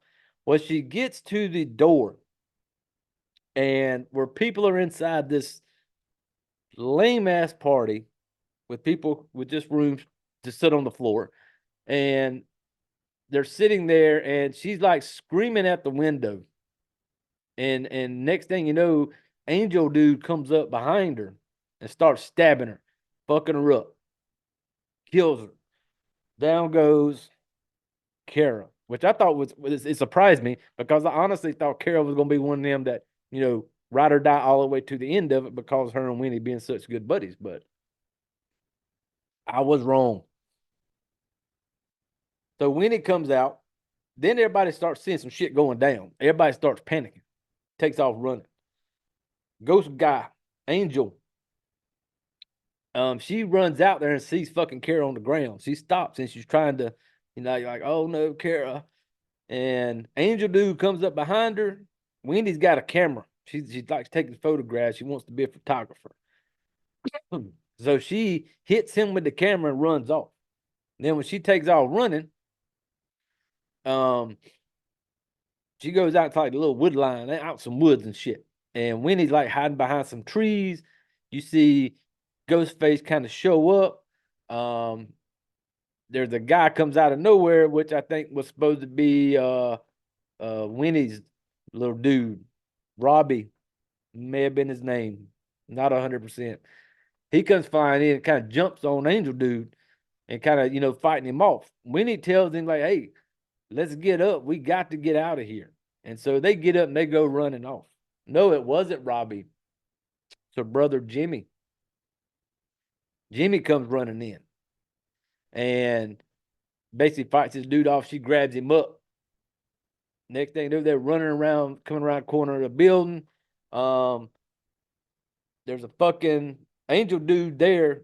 Well, she gets to the door, and where people are inside this lame ass party with people with just rooms to sit on the floor, and they're sitting there, and she's like screaming at the window. And next thing you know, Angel dude comes up behind her and starts stabbing her, fucking her up, kills her. Down goes Kara, which I thought it surprised me because I honestly thought Kara was going to be one of them that, ride or die all the way to the end of it because her and Winnie being such good buddies. But I was wrong. So Winnie comes out. Then everybody starts seeing some shit going down. Everybody starts panicking, takes off running. Ghost guy, Angel, she runs out there and sees fucking Kara on the ground. She stops and she's trying to, you're like, oh no, Kara. And Angel dude comes up behind her. Wendy's got a camera. She likes taking photographs. She wants to be a photographer. So she hits him with the camera and runs off. And then when she takes off running, she goes out to like a little wood line, out some woods and shit. And Winnie's like hiding behind some trees. You see Ghostface kind of show up. There's a guy comes out of nowhere, which I think was supposed to be Winnie's little dude. Robbie may have been his name. Not 100%. He comes flying in and kind of jumps on Angel dude and kind of, fighting him off. Winnie tells him like, hey, let's get up. We got to get out of here. And so they get up and they go running off. No, it wasn't Robbie. It's her brother Jimmy. Jimmy comes running in and basically fights this dude off. She grabs him up. Next thing they're running around, coming around the corner of the building. There's a fucking Angel dude there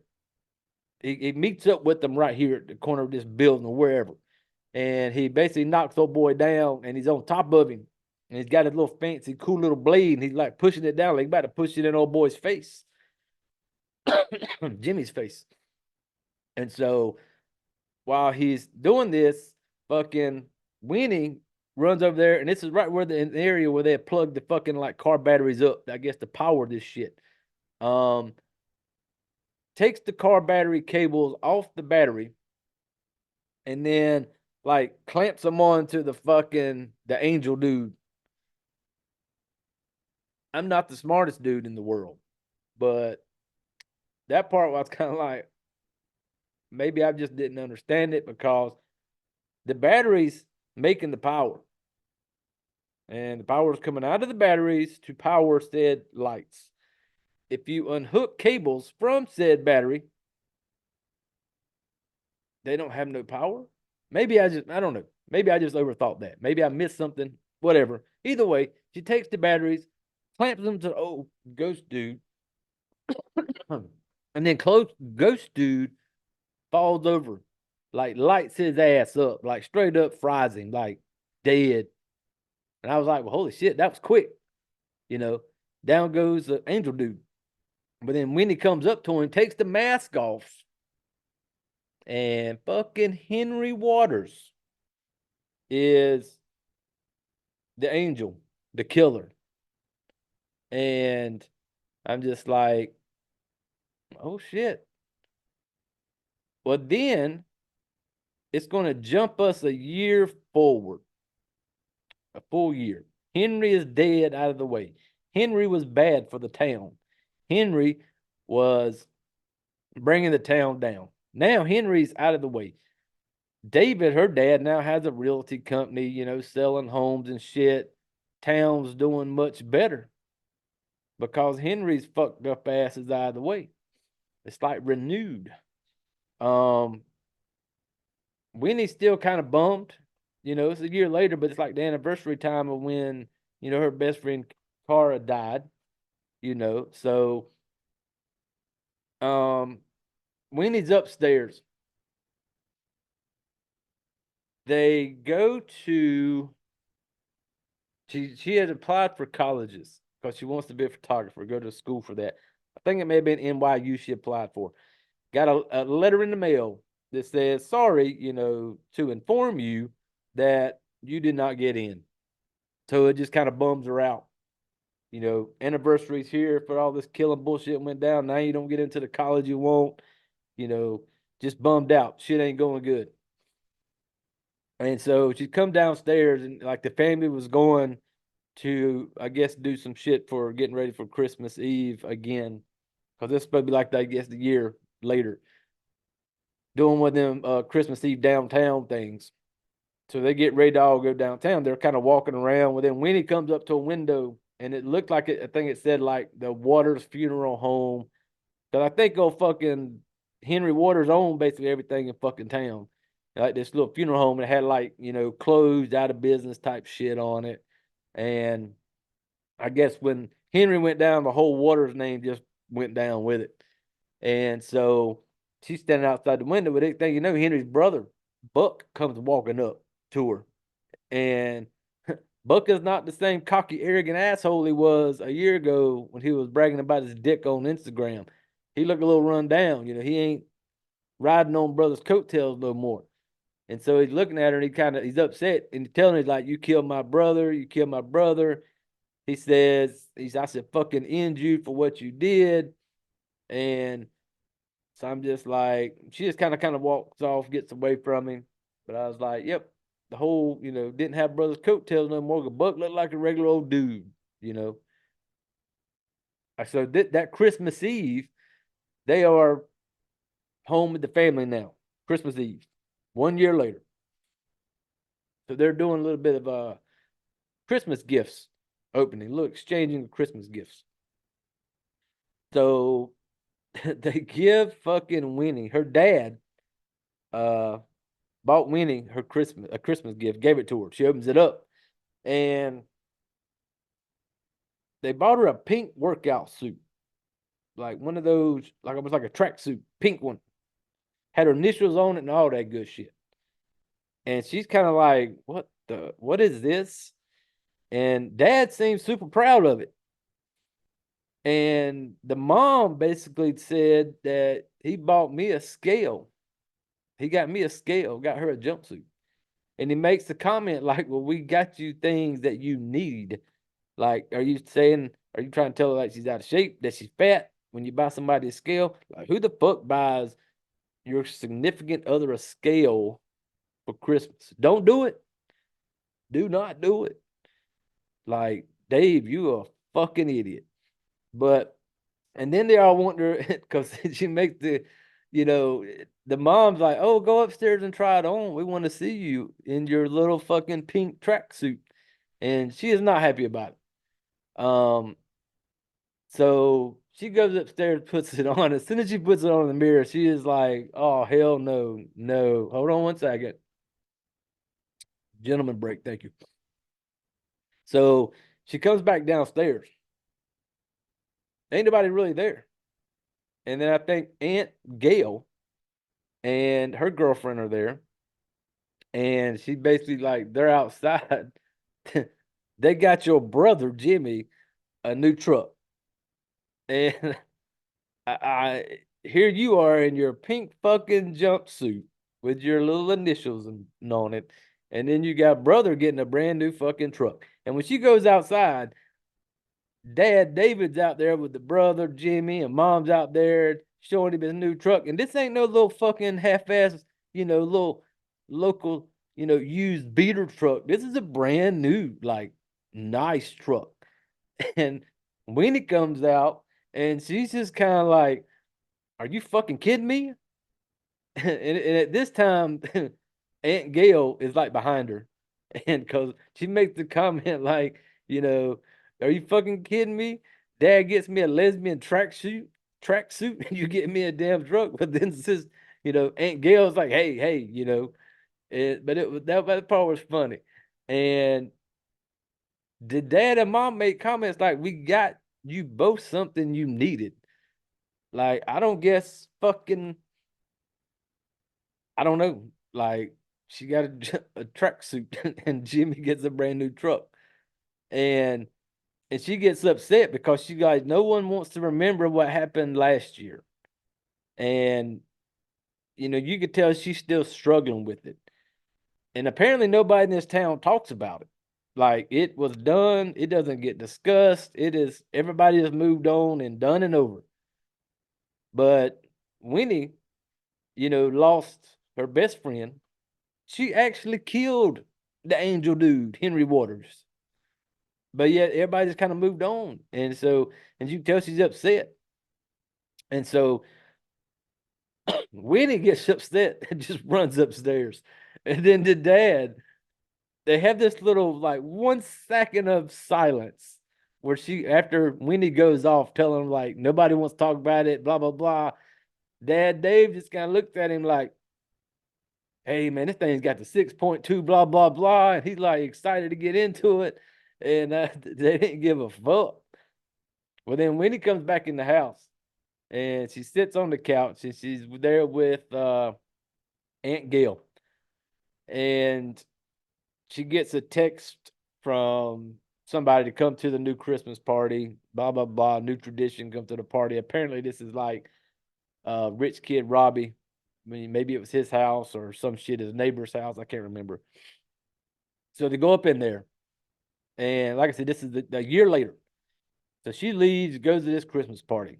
he meets up with them right here at the corner of this building or wherever. And he basically knocks old boy down and he's on top of him. And he's got his little fancy, cool little blade, and he's like pushing it down, like he's about to push it in old boy's face. Jimmy's face. And so while he's doing this, fucking Winnie runs over there, and this is right where the area where they plugged the fucking like car batteries up, I guess, to power this shit. Takes the car battery cables off the battery, and then like clamps them onto the angel dude. I'm not the smartest dude in the world, but that part was kind of like maybe I just didn't understand it because the batteries making the power. And the power is coming out of the batteries to power said lights. If you unhook cables from said battery, they don't have no power. Maybe I don't know. Maybe I just overthought that. Maybe I missed something. Whatever. Either way, she takes the batteries, clamps them to the old ghost dude, and then ghost dude falls over, like lights his ass up, like straight up fries him, like dead. And I was like, well, holy shit, that was quick. You know, down goes the angel dude. But then Winnie comes up to him, takes the mask off, and fucking Henry Waters is the angel, the killer. And I'm just like, oh shit. Well, then it's going to jump us a year forward, a full year. Henry is dead out of the way. Henry was bad for the town. Henry was bringing the town down. Now Henry's out of the way. David, her dad, now has a realty company, you know, selling homes and shit. Town's doing much better because Henry's fucked up ass is out of the way. It's like renewed. Winnie's still kind of bummed. You know, it's a year later, but it's like the anniversary time of when, you know, her best friend Cara died. You know, so Winnie's upstairs. They go to she had applied for colleges because she wants to be a photographer, go to school for that. I think it may have been NYU she applied for. Got a letter in the mail that says, sorry, you know, to inform you that you did not get in. So it just kind of bums her out. You know, anniversaries here for all this killing bullshit went down. Now you don't get into the college you want. You know, just bummed out. Shit ain't going good. And so she come downstairs and like the family was going to, I guess, do some shit for getting ready for Christmas Eve again. Because this is supposed to be like, I guess, the year later. Doing one of them Christmas Eve downtown things. So they get ready to all go downtown. They're kind of walking around. Well, then Winnie comes up to a window and it looked like I think it said like the Waters Funeral Home. Because I think old fucking Henry Waters owned basically everything in fucking town. Like this little funeral home that had like, you know, closed out of business type shit on it. And I guess when Henry went down, the whole Waters name just went down with it. And so she's standing outside the window with it. You know, Henry's brother, Buck, comes walking up to her. And Buck is not the same cocky, arrogant asshole he was a year ago when he was bragging about his dick on Instagram. He looked a little run down. You know, he ain't riding on brother's coattails no more. And so he's looking at her and he's upset and he's telling her, like, you killed my brother. You killed my brother. He says, I said, fucking end you for what you did. And so I'm just like, she just kind of walks off, gets away from him. But I was like, yep, the whole, you know, didn't have brother's coattails no more. Buck looked like a regular old dude, you know. So that Christmas Eve, they are home with the family now. Christmas Eve, 1 year later. So they're doing a little bit of Christmas gifts opening, look, exchanging Christmas gifts. So they give fucking Winnie, her dad, bought Winnie a Christmas gift, gave it to her. She opens it up, and they bought her a pink workout suit, like one of those, like almost like a tracksuit, pink one. had her initials on it and all that good shit. And she's kind of like, what is this? And dad seems super proud of it. And the mom basically said that he bought me a scale. He got me a scale, got her a jumpsuit. And he makes the comment like, well, we got you things that you need. Like, are you trying to tell her like she's out of shape, that she's fat when you buy somebody a scale? Like, who the fuck buys your significant other a scale for Christmas? Don't do it. Do not do it. Like, Dave, you a fucking idiot. But and then they all wonder because she makes the mom's like, oh, go upstairs and try it on. We want to see you in your little fucking pink tracksuit. And she is not happy about it. So she goes upstairs, puts it on. As soon as she puts it on in the mirror, she is like, oh, hell no, no. Hold on one second. Gentleman break, thank you. So she comes back downstairs. Ain't nobody really there. And then I think Aunt Gail and her girlfriend are there. And she basically like, they're outside. They got your brother, Jimmy, a new truck. And I here you are in your pink fucking jumpsuit with your little initials on it. And then you got brother getting a brand new fucking truck. And when she goes outside, Dad David's out there with the brother Jimmy, and mom's out there showing him his new truck. And this ain't no little fucking half-ass, little local, used beater truck. This is a brand new, like, nice truck. And Winnie comes out and she's just kind of like, are you fucking kidding me? And at this time, Aunt Gail is like behind her. And because she makes the comment like, are you fucking kidding me? Dad gets me a lesbian tracksuit, and you get me a damn truck. But then since, Aunt Gail's like, hey, but it was that part was funny. And the dad and mom made comments like, we got you both something you needed. Like, I don't guess fucking, I don't know. Like, she got a tracksuit and Jimmy gets a brand new truck. And she gets upset because she like, no one wants to remember what happened last year. And you could tell she's still struggling with it. And apparently nobody in this town talks about it. Like, it was done, it doesn't get discussed. Everybody has moved on and done and over. But Winnie, lost her best friend. She actually killed the angel dude, Henry Waters. But yet everybody just kind of moved on. And you can tell she's upset. And so Winnie gets upset and just runs upstairs. And then the dad, they have this little like 1 second of silence where after Winnie goes off telling him like nobody wants to talk about it, blah, blah, blah. Dad Dave just kind of looked at him like, hey man, this thing's got the 6.2 blah blah blah, and he's like excited to get into it, and they didn't give a fuck. Well, then when he comes back in the house, and she sits on the couch, and she's there with Aunt Gail, and she gets a text from somebody to come to the new Christmas party, blah blah blah, new tradition, come to the party. Apparently, this is like rich kid Robbie. I mean, maybe it was his house or some shit, his neighbor's house. I can't remember. So they go up in there. And like I said, this is a year later. So she leaves, goes to this Christmas party.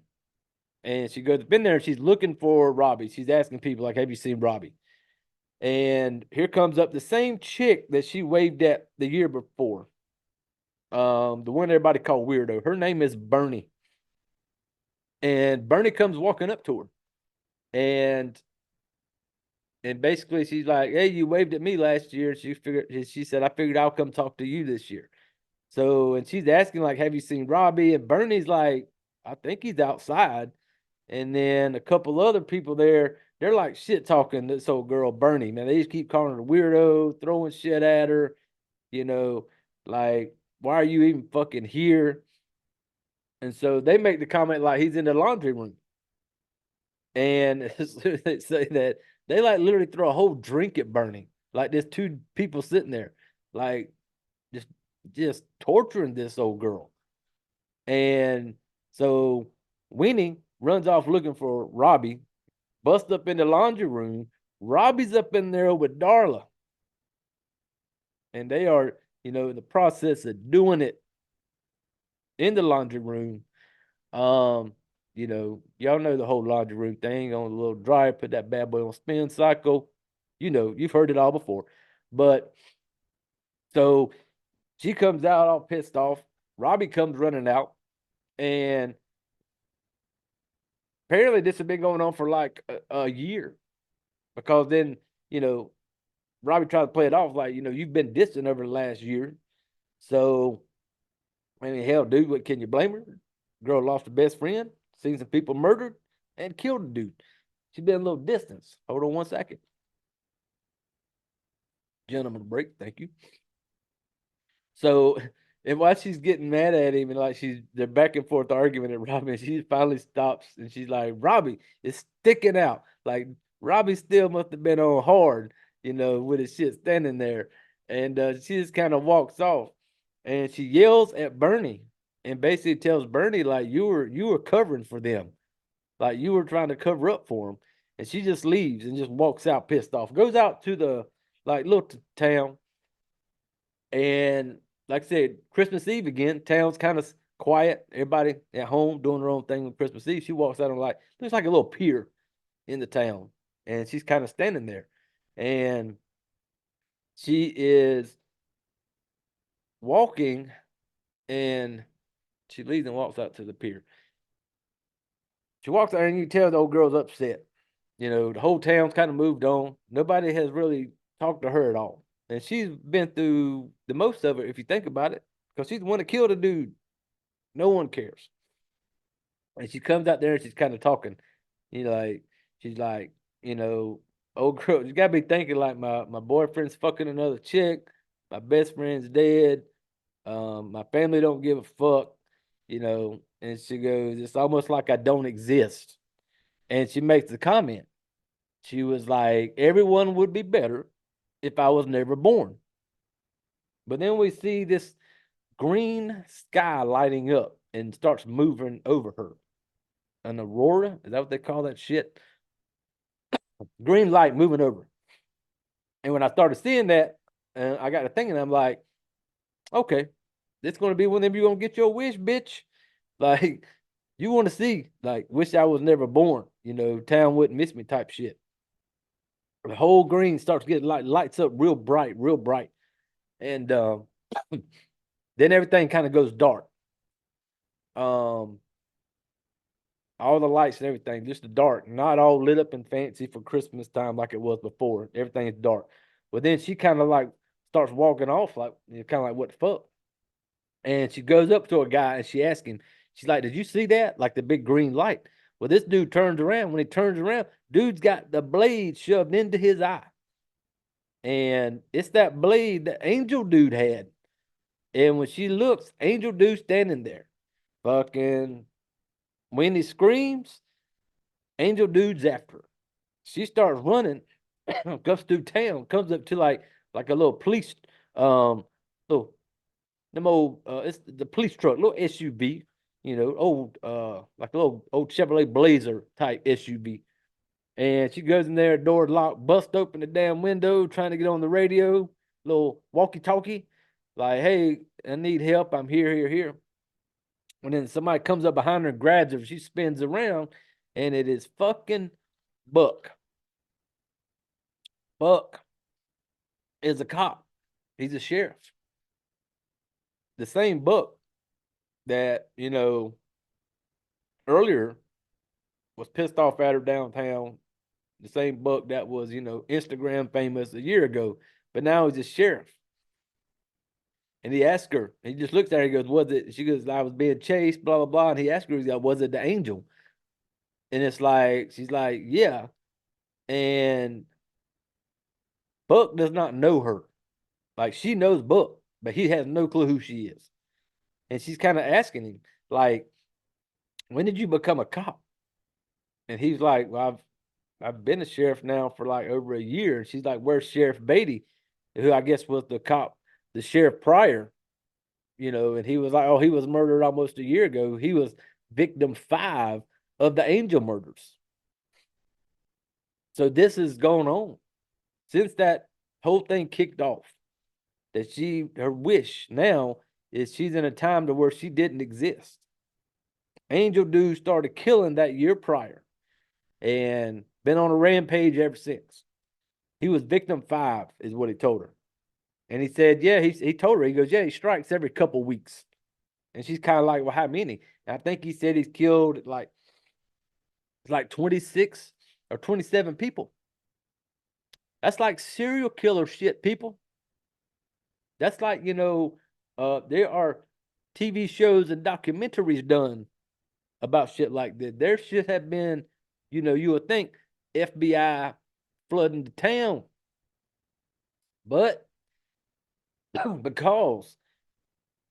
And she goes up in there and she's looking for Robbie. She's asking people, like, have you seen Robbie? And here comes up the same chick that she waved at the year before. The one everybody called Weirdo. Her name is Bernie. And Bernie comes walking up to her. And basically she's like, hey, you waved at me last year. She said, I figured I'll come talk to you this year. So, and she's asking like, have you seen Robbie? And Bernie's like, I think he's outside. And then a couple other people there, they're like shit talking this old girl, Bernie, man. They just keep calling her a weirdo, throwing shit at her, like, why are you even fucking here? And so they make the comment like he's in the laundry room. And they say that they like literally throw a whole drink at Bernie. Like there's two people sitting there, like just just torturing this old girl. And so Winnie runs off looking for Robbie, busts up in the laundry room. Robbie's up in there with Darla. And they are, in the process of doing it in the laundry room. Y'all know the whole laundry room thing on a little dryer, put that bad boy on spin cycle. You've heard it all before. But so she comes out all pissed off. Robbie comes running out, and apparently this has been going on for like a year, because then, Robbie tried to play it off like, you've been distant over the last year. So, I mean, hell, dude, what can you blame her? Girl lost her best friend, seen some people murdered, and killed a dude. She's been a little distance. Hold on one second. Gentleman break, thank you. So, and while she's getting mad at him, and like they're back and forth arguing at Robbie, and she finally stops and she's like, Robbie, it's sticking out. Like Robbie still must have been on hard, with his shit standing there. And she just kind of walks off, and she yells at Bernie and basically tells Bernie, like, you were covering for them. Like you were trying to cover up for him. And she just leaves and just walks out pissed off. Goes out to the like little town. And like I said, Christmas Eve again, town's kind of quiet. Everybody at home doing their own thing on Christmas Eve. She walks out on looks like a little pier in the town. And she's kind of standing there. And she is walking, and she leaves and walks out to the pier. She walks out, and you can tell the old girl's upset. The whole town's kind of moved on. Nobody has really talked to her at all. And she's been through the most of it, if you think about it, because she's the one that killed a dude. No one cares. And she comes out there and she's kind of talking. She's like, old girl, you gotta be thinking like my boyfriend's fucking another chick, my best friend's dead, my family don't give a fuck, and she goes, it's almost like I don't exist. And she makes the comment. She was like, everyone would be better if I was never born. But then we see this green sky lighting up and starts moving over her. An aurora? Is that what they call that shit? Green light moving over. And when I started seeing that, I got to thinking, I'm like, okay, this going to be when you're going to get your wish, bitch. Like, you want to see, like, wish I was never born, town wouldn't miss me type shit. The whole green starts getting lights up real bright, real bright. And then everything kind of goes dark. All the lights and everything, just the dark, not all lit up and fancy for Christmas time like it was before. Everything's dark. But then she kind of like starts walking off, like kind of like, what the fuck? And she goes up to a guy and she asks him, she's like, did you see that? Like the big green light. Well, this dude turns around. When he turns around, dude's got the blade shoved into his eye. And it's that blade that Angel Dude had. And when she looks, Angel Dude standing there. Fucking Winnie screams, Angel Dude's after her. She starts running, goes through town, comes up to like a little police, little them old it's the police truck, little SUV, old like a little old Chevrolet Blazer type SUV. And she goes in there, door locked, bust open the damn window, trying to get on the radio, little walkie-talkie, like, hey, I need help. I'm here, here, here. And then somebody comes up behind her and grabs her. She spins around, and it is fucking Buck. Buck is a cop. He's a sheriff. The same Buck that, earlier was pissed off at her downtown. The same Buck that was, Instagram famous a year ago. But now he's a sheriff. And he asked her, he just looks at her, he goes, was it? She goes, I was being chased, blah, blah, blah. And he asked her, he's like, was it the angel? And it's like, she's like, yeah. And Buck does not know her. Like, she knows Buck, but he has no clue who she is. And she's kind of asking him, like, when did you become a cop? And he's like, well, I've been a sheriff now for like over a year. And she's like, where's Sheriff Beatty? Who I guess was the cop, the sheriff prior, and he was like, oh, he was murdered almost a year ago. He was victim 5 of the Angel murders. So this is going on since that whole thing kicked off. That her wish now is she's in a time to where she didn't exist. Angel dude started killing that year prior and been on a rampage ever since. He was victim 5 is what he told her. And he said, yeah, he told her, he goes, yeah, he strikes every couple weeks. And she's kind of like, well, how many? And I think he said he's killed like 26 or 27 people. That's like serial killer shit, people. That's like, there are TV shows and documentaries done about shit like that. There should have been, you would think FBI flooding the town. But because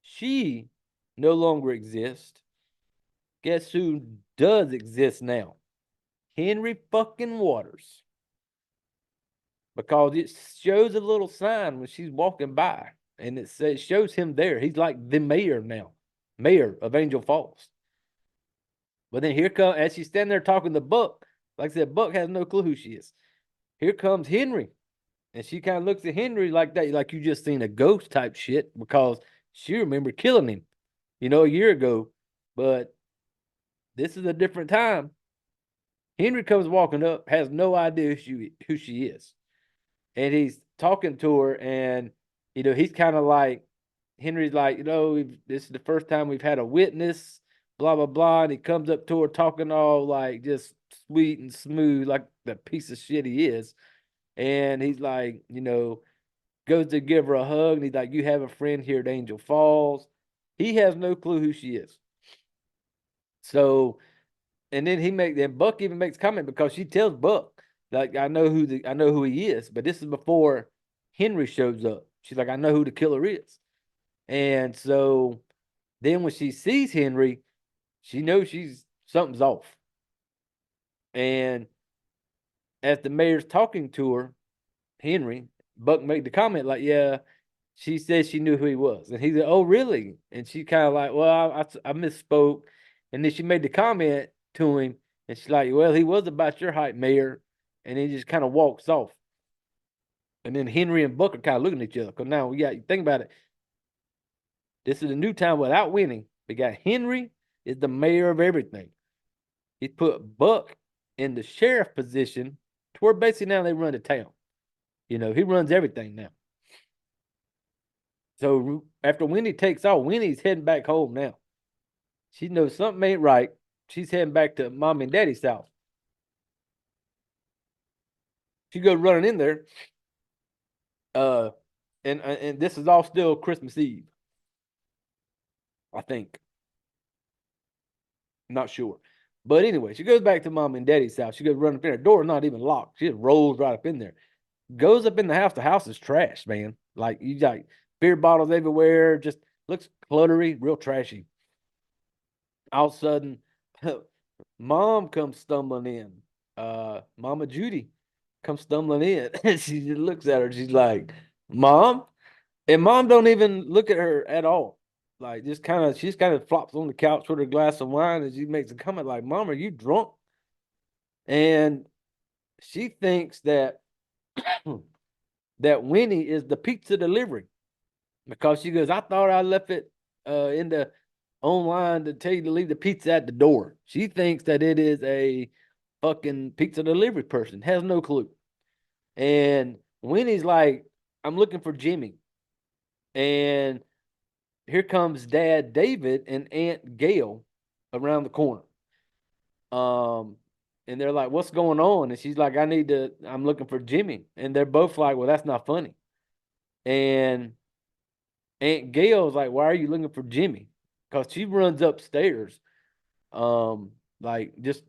she no longer exists, guess who does exist now? Henry fucking Waters. Because it shows a little sign when she's walking by, and it shows him there. He's like the mayor now, mayor of Angel Falls. But then here comes, as she's standing there talking to Buck, like I said, Buck has no clue who she is. Here comes Henry. And she kind of looks at Henry like that, like you just seen a ghost type shit, because she remembered killing him, a year ago. But this is a different time. Henry comes walking up, has no idea who she is. And he's talking to her, and, he's kind of like, Henry's like, this is the first time we've had a witness, blah, blah, blah. And he comes up to her talking all like just sweet and smooth, like the piece of shit he is. And he's like, goes to give her a hug, and he's like, you have a friend here at Angel Falls. He has no clue who she is. So, and then Buck even makes comment, because she tells Buck, like, I know who he is, but this is before Henry shows up. She's like, I know who the killer is. And so then when she sees Henry, she knows something's off. And as the mayor's talking to her, Henry, Buck made the comment like, yeah, she said she knew who he was. And he said, oh, really? And she kind of like, well, I misspoke. And then she made the comment to him, and she's like, well, he was about your height, Mayor. And he just kind of walks off. And then Henry and Buck are kind of looking at each other. Because now, you think about it. This is a new town without Winnie. We got Henry is the mayor of everything. He put Buck in the sheriff position to where basically now they run the town. He runs everything now. So after Winnie takes off, Winnie's heading back home now. She knows something ain't right. She's heading back to Mom and Daddy's house. She goes running in there. And this is all still Christmas Eve, I think. Not sure. But anyway, she goes back to Mom and Daddy's house. She goes running up in there. Door not even locked. She just rolls right up in there. Goes up in the house. The house is trash, man. Like, you got beer bottles everywhere. Just looks cluttery, real trashy. All of a sudden, Mom comes stumbling in. Mama Judy comes stumbling in. And she just looks at her. She's like, Mom? And Mom don't even look at her at all. Like, she's kind of flops on the couch with her glass of wine, and she makes a comment like, Mom, are you drunk? And she thinks that that Winnie is the pizza delivery, because she goes, I thought I left it in the online to tell you to leave the pizza at the door. She thinks that it is a fucking pizza delivery person. Has no clue. And Winnie's like, I'm looking for Jimmy. And here comes Dad David and Aunt Gail around the corner. And they're like, what's going on? And she's like, I'm looking for Jimmy. And they're both like, well, that's not funny. And Aunt Gail's like, why are you looking for Jimmy? Because she runs upstairs. Like, just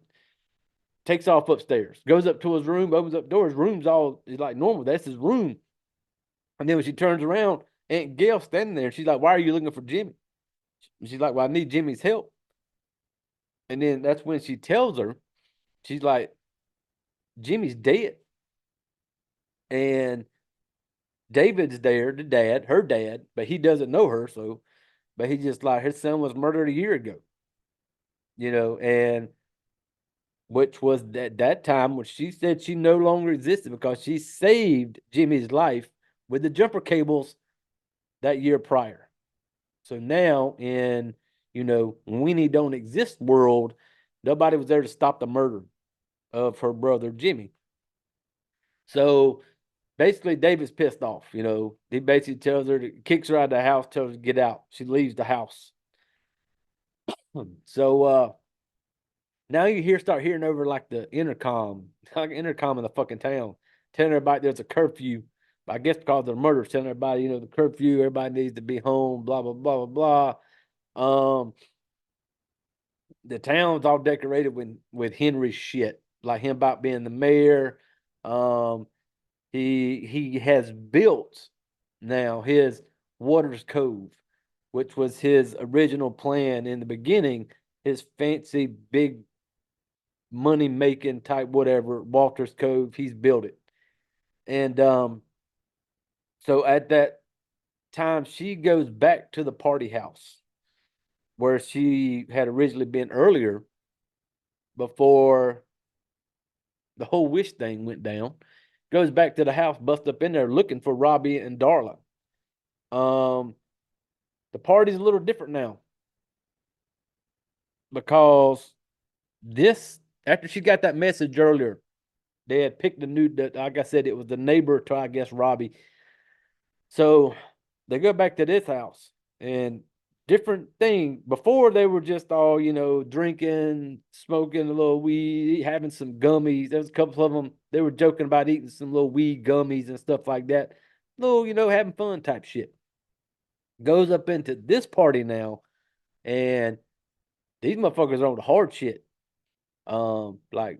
takes off upstairs, goes up to his room, opens up doors. Room's all is like normal. That's his room. And then when she turns around, Aunt Gail's standing there. And she's like, why are you looking for Jimmy? She's like, well, I need Jimmy's help. And then that's when she tells her She's like, Jimmy's dead. And David's there, the dad, her dad, but he doesn't know her. So, but he just like, his son was murdered a year ago, and which was that time when she said she no longer existed because she saved Jimmy's life with the jumper cables that year prior. So now in, Winnie don't exist world, nobody was there to stop the murder of her brother Jimmy. So basically David's pissed off, He basically tells her kicks her out of the house, tells her to get out. She leaves the house. So now start hearing over like the intercom, like intercom in the fucking town, telling everybody there's a curfew. I guess because of the murders, telling everybody, the curfew, everybody needs to be home, blah blah blah blah blah. The town's all decorated with Henry's shit, like him about being the mayor. Um, he has built now his Waters Cove, which was his original plan in the beginning. His fancy big money making type whatever Walters Cove. He's built it, and so at that time she goes back to the party house where she had originally been earlier before the whole wish thing went down. Goes back to the house, busts up in there looking for Robbie and Darla. Um, the party's a little different now because this after she got that message earlier, they had picked a new. Like I said, it was the neighbor to I guess Robbie. So they go back to this house and different thing. Before they were just all, drinking, smoking a little weed, having some gummies. There was a couple of them. They were joking about eating some little weed gummies and stuff like that. Little, having fun type shit. Goes up into this party now, and these motherfuckers are on the hard shit. Like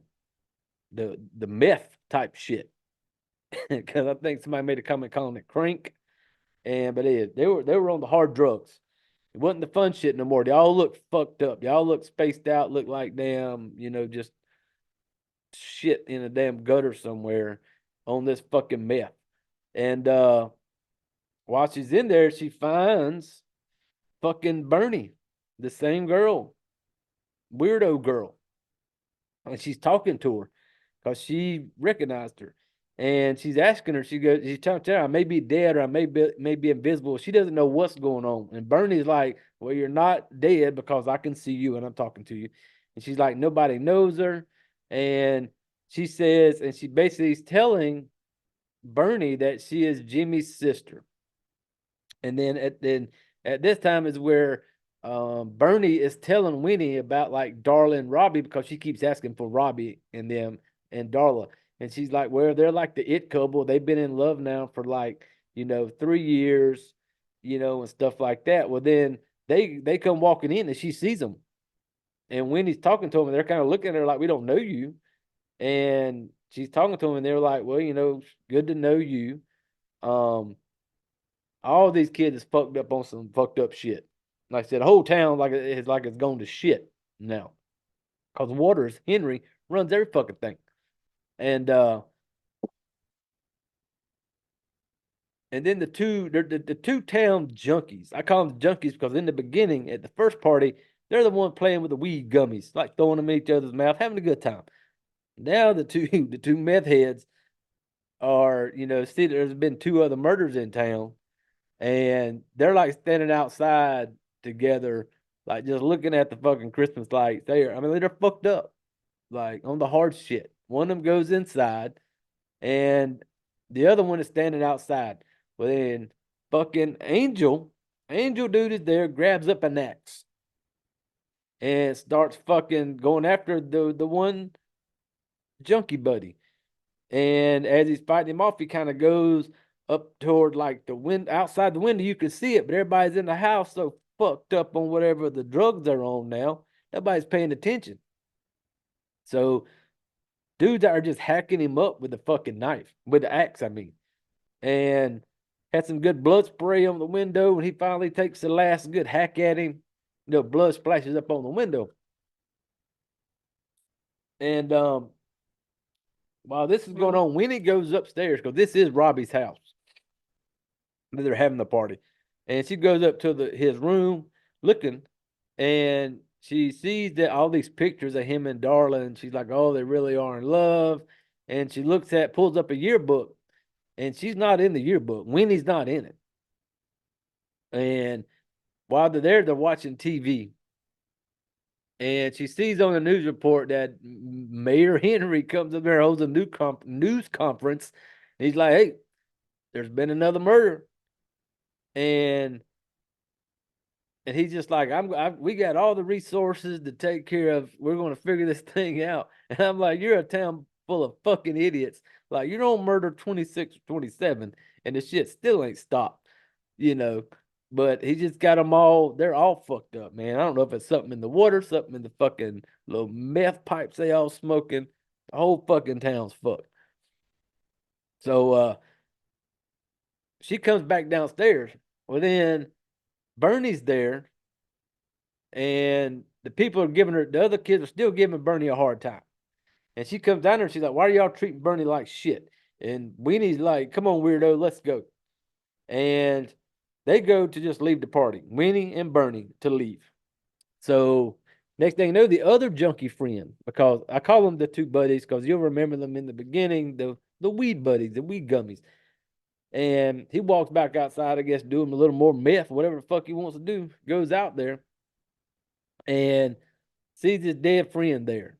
the meth type shit. Because I think somebody made a comment calling it crank. But they were on the hard drugs. It wasn't the fun shit no more. They all look fucked up. Y'all look spaced out, look like damn, just shit in a damn gutter somewhere on this fucking meth. And while she's in there, she finds fucking Bernie, the same girl, weirdo girl. And she's talking to her because she recognized her. And she's asking her, she's telling her, I may be dead or I may be invisible. She doesn't know what's going on. And Bernie's like, well, you're not dead because I can see you and I'm talking to you. And she's like, nobody knows her. And she says, and she basically is telling Bernie that she is Jimmy's sister. And then at this time is where Bernie is telling Winnie about like Darla and Robbie because she keeps asking for Robbie and them and Darla. And she's like, well, they're like the it couple. They've been in love now for like, 3 years, and stuff like that. Well, then they come walking in and she sees them. And Winnie's talking to them and they're kind of looking at her like, we don't know you. And she's talking to them and they're like, well, good to know you. Um, all these kids is fucked up on some fucked up shit. Like I said, the whole town it's gone to shit now. Cause Waters, Henry, runs every fucking thing. And then the two town junkies. I call them junkies because in the beginning, at the first party, they're the one playing with the weed gummies, like throwing them in each other's mouth, having a good time. Now the two meth heads are, see, there's been two other murders in town, and they're like standing outside together, like just looking at the fucking Christmas lights. They're fucked up, like on the hard shit. One of them goes inside, and the other one is standing outside. Well, then fucking Angel dude is there, grabs up an axe, and starts fucking going after the one junkie buddy. And as he's fighting him off, he kind of goes up toward like the wind outside the window. You can see it, but everybody's in the house so fucked up on whatever the drugs are on now. Nobody's paying attention. So dudes are just hacking him up with the fucking knife, with the axe, I mean. And had some good blood spray on the window. And he finally takes the last good hack at him. Blood splashes up on the window. And while this is going on, Winnie goes upstairs because this is Robbie's house. They're having the party, and she goes up to his room looking, and she sees that all these pictures of him and Darla, and she's like, "Oh, they really are in love." And she pulls up a yearbook, and she's not in the yearbook. Winnie's not in it. And while they're there, they're watching TV. And she sees on the news report that Mayor Henry comes up there, holds a news conference. And he's like, "Hey, there's been another murder." And he's just like, we got all the resources to take care of. We're going to figure this thing out. And I'm like, you're a town full of fucking idiots. Like, you don't murder 26 or 27, and the shit still ain't stopped, you know. But he just got them all, they're all fucked up, man. I don't know if it's something in the water, something in the fucking little meth pipes they all smoking. The whole fucking town's fucked. So she comes back downstairs. Well, then Bernie's there, and the people are giving her, the other kids are still giving Bernie a hard time. And she comes down there and she's like, "Why are y'all treating Bernie like shit?" And Winnie's like, "Come on, weirdo, let's go." And they go to just leave the party. Winnie and Bernie to leave. So next thing you know, the other junkie friend, because I call them the two buddies, because you'll remember them in the beginning, the weed buddies, the weed gummies. And he walks back outside, I guess, doing a little more meth, whatever the fuck he wants to do. Goes out there and sees his dead friend there,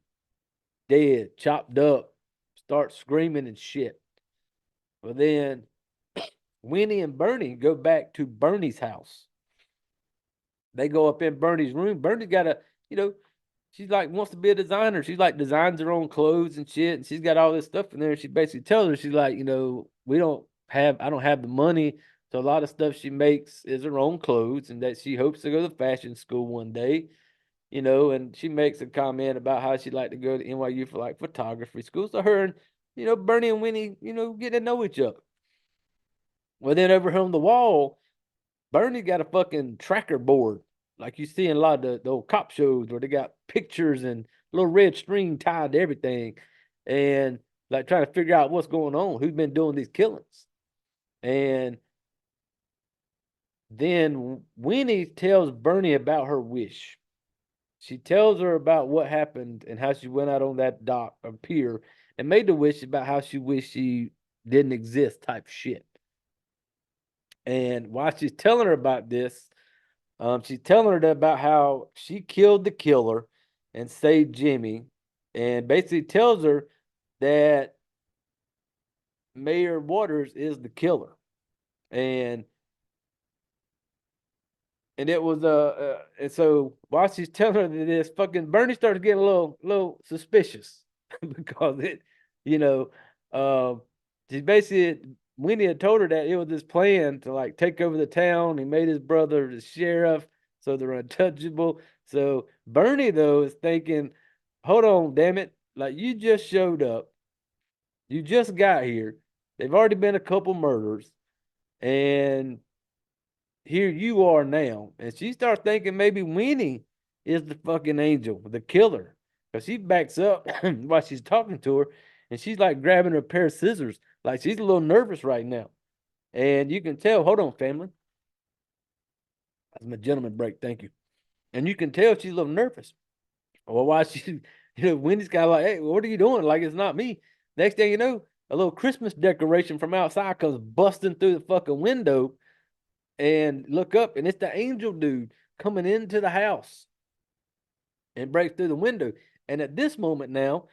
dead, chopped up, starts screaming and shit. Well, then Winnie and Bernie go back to Bernie's house. They go up in Bernie's room. Bernie's got you know, she's like wants to be a designer. She's like designs her own clothes and shit. And she's got all this stuff in there. And she basically tells her, she's like, I don't have the money. So a lot of stuff she makes is her own clothes, and that she hopes to go to fashion school one day. And she makes a comment about how she'd like to go to NYU for like photography school. So her and, Bernie and Winnie, get to know each other. Well, then over here on the wall, Bernie got a fucking tracker board, like you see in a lot of the old cop shows where they got pictures and little red string tied to everything, and like trying to figure out what's going on, who's been doing these killings. And then Winnie tells Bernie about her wish. She tells her about what happened and how she went out on that dock or pier and made the wish about how she wished she didn't exist type shit. And while she's telling her about this, she's telling her about how she killed the killer and saved Jimmy, and basically tells her that Mayor Waters is the killer. And it was and so while she's telling her this, fucking Bernie started getting a little suspicious because she basically, Winnie had told her that it was his plan to like take over the town. He made his brother the sheriff, so they're untouchable. So Bernie though is thinking, hold on, damn it, like you just showed up, you just got here. They've already been a couple murders, and here you are now. And she starts thinking maybe Winnie is the fucking angel, the killer. Because she backs up while she's talking to her, and she's like grabbing her pair of scissors. Like she's a little nervous right now. And you can tell, hold on, family. That's my gentleman break. Thank you. And you can tell she's a little nervous. Well, why she, Winnie's kind of like, "Hey, what are you doing?" Like it's not me. Next thing you know, a little Christmas decoration from outside comes busting through the fucking window, and look up, and it's the angel dude coming into the house and breaks through the window. And at this moment now,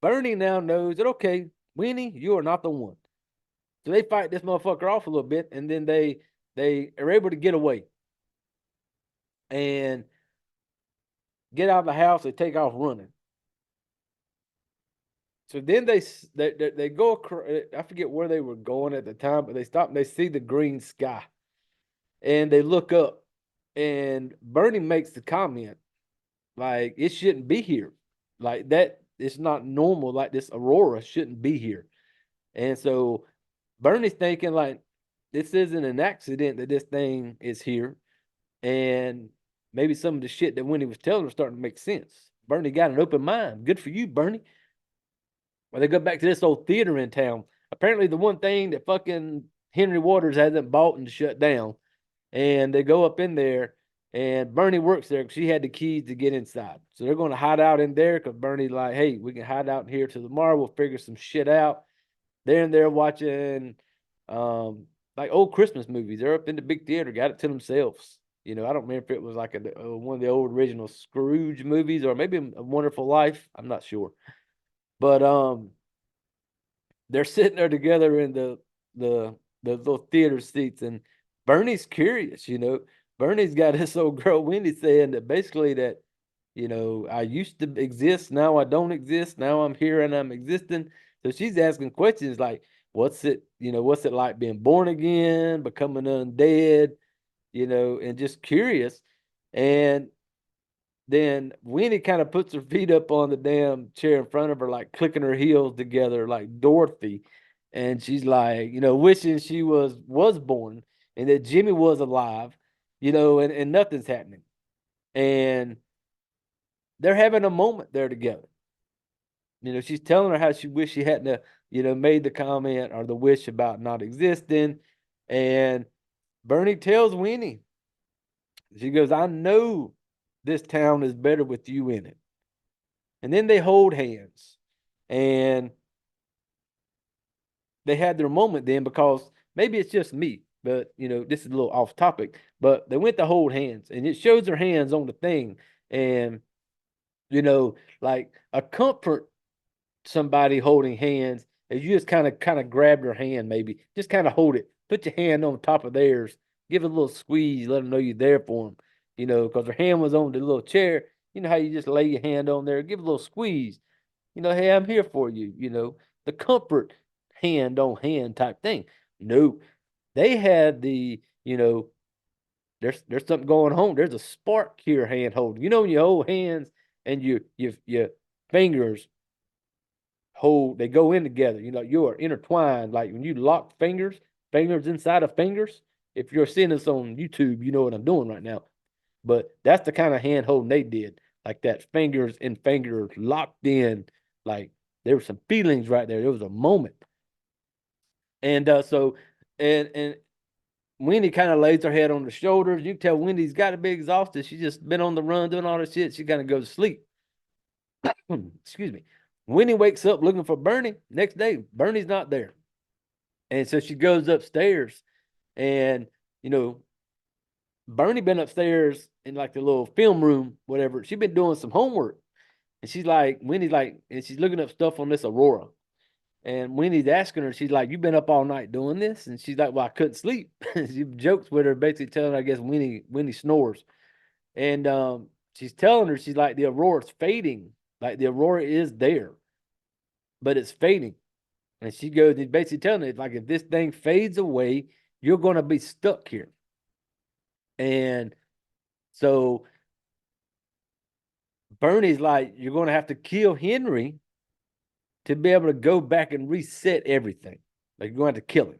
Bernie now knows that, okay, Winnie, you are not the one. So they fight this motherfucker off a little bit, and then they are able to get away and get out of the house. They take off running. So then they go across, I forget where they were going at the time, but they stop and they see the green sky, and they look up, and Bernie makes the comment like, it shouldn't be here, like that. It's not normal. Like this aurora shouldn't be here. And so Bernie's thinking like, this isn't an accident that this thing is here, and maybe some of the shit that Winnie was telling her starting to make sense. Bernie got an open mind. Good for you, Bernie. Well, they go back to this old theater in town. Apparently, the one thing that fucking Henry Waters hasn't bought and shut down. And they go up in there, and Bernie works there because she had the keys to get inside. So they're going to hide out in there because Bernie's like, hey, we can hide out in here till tomorrow. We'll figure some shit out. They're in there watching like old Christmas movies. They're up in the big theater, got it to themselves. I don't remember if it was like one of the old original Scrooge movies or maybe A Wonderful Life. I'm not sure. But they're sitting there together in the little theater seats, and Bernie's curious. Bernie's got this old girl Wendy saying that basically that I used to exist, now I don't exist, now I'm here and I'm existing. So she's asking questions like, what's it like being born again, becoming undead, and just curious. And then Winnie kind of puts her feet up on the damn chair in front of her, like clicking her heels together, like Dorothy. And she's like, wishing she was born and that Jimmy was alive, and nothing's happening. And they're having a moment there together. She's telling her how she wished she hadn't, made the comment or the wish about not existing. And Bernie tells Winnie, she goes, I know this town is better with you in it. And then they hold hands. And they had their moment then because maybe it's just me, but this is a little off topic, but they went to hold hands and it shows their hands on the thing. And, like a comfort somebody holding hands is you just kind of grab their hand, maybe just kind of hold it, put your hand on top of theirs, give it a little squeeze, let them know you're there for them, because their hand was on the little chair. You know how you just lay your hand on there, give a little squeeze, hey, I'm here for you, the comfort hand on hand type thing. No, they had the, there's something going on. There's a spark here hand holding. When you hold hands and your fingers hold, they go in together. You are intertwined. Like when you lock fingers inside of fingers. If you're seeing this on YouTube, you know what I'm doing right now. But that's the kind of hand holding they did. Like that, fingers and fingers locked in. Like there were some feelings right there. There was a moment. And and Wendy kind of lays her head on the shoulders. You can tell Wendy's got to be exhausted. She's just been on the run doing all this shit. She kind of goes to sleep. Excuse me. Wendy wakes up looking for Bernie. Next day, Bernie's not there. And so she goes upstairs and, Bernie been upstairs in like the little film room, whatever. She been doing some homework. And she's like, Wendy's like, and she's looking up stuff on this Aurora. And Wendy's asking her, she's like, you been up all night doing this? And she's like, well, I couldn't sleep. She jokes with her, basically telling her, I guess, Wendy snores. And she's telling her, she's like, the Aurora's fading. Like the Aurora is there, but it's fading. And she goes, he's basically telling her, like, if this thing fades away, you're going to be stuck here. And so Bernie's like, you're going to have to kill Henry to be able to go back and reset everything. Like, you're going to have to kill him.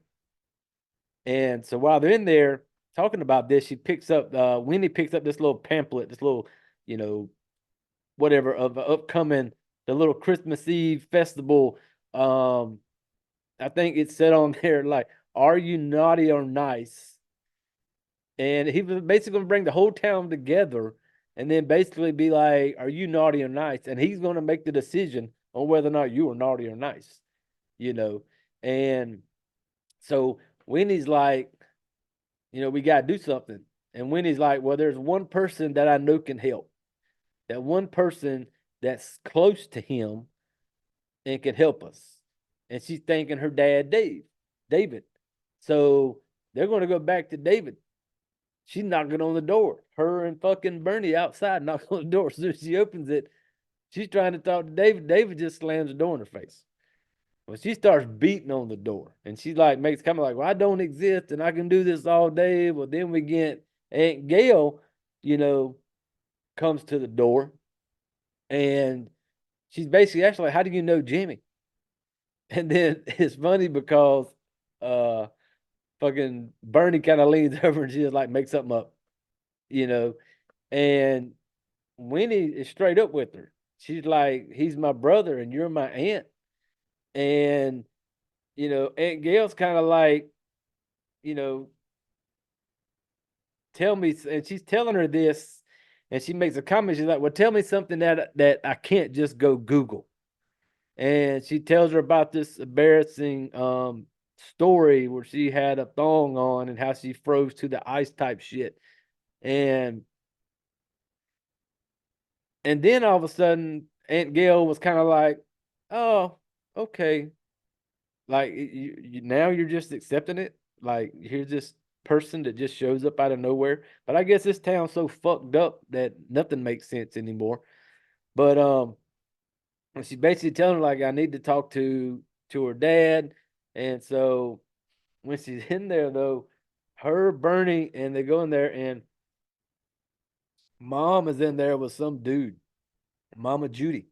And so while they're in there talking about this, Winnie picks up this little pamphlet, this little, whatever, of upcoming, the little Christmas Eve festival. I think it said on there, like, are you naughty or nice? And he was basically going to bring the whole town together and then basically be like, are you naughty or nice? And he's going to make the decision on whether or not you are naughty or nice, And so Winnie's like, we got to do something. And Winnie's like, well, there's one person that I know can help. That one person that's close to him and can help us. And she's thanking her dad, David. So they're going to go back to David. She's knocking on the door. Her and fucking Bernie outside knocking on the door. So she opens it. She's trying to talk to David. David just slams the door in her face. Well, she starts beating on the door. And she like makes kind of like, well, I don't exist and I can do this all day. Well, then we get Aunt Gail, comes to the door. And she's basically actually like, how do you know Jimmy? And then it's funny because fucking Bernie kind of leans over and she just like makes something up, and Winnie is straight up with her. she's like, he's my brother and you're my aunt. And, Aunt Gail's kind of like, you know, tell me, and she's telling her this, and she makes a comment. She's like, well, tell me something that I can't just go Google. And she tells her about this embarrassing story where she had a thong on and how she froze to the ice type shit. And then all of a sudden, Aunt Gail was kind of like, "Oh, okay." Like now you're just accepting it. Like here's this person that just shows up out of nowhere. But I guess this town's so fucked up that nothing makes sense anymore. But and she's basically telling her like I need to talk to her dad. And so when she's in there though, her Bernie and they go in there and mom is in there with some dude. Mama Judy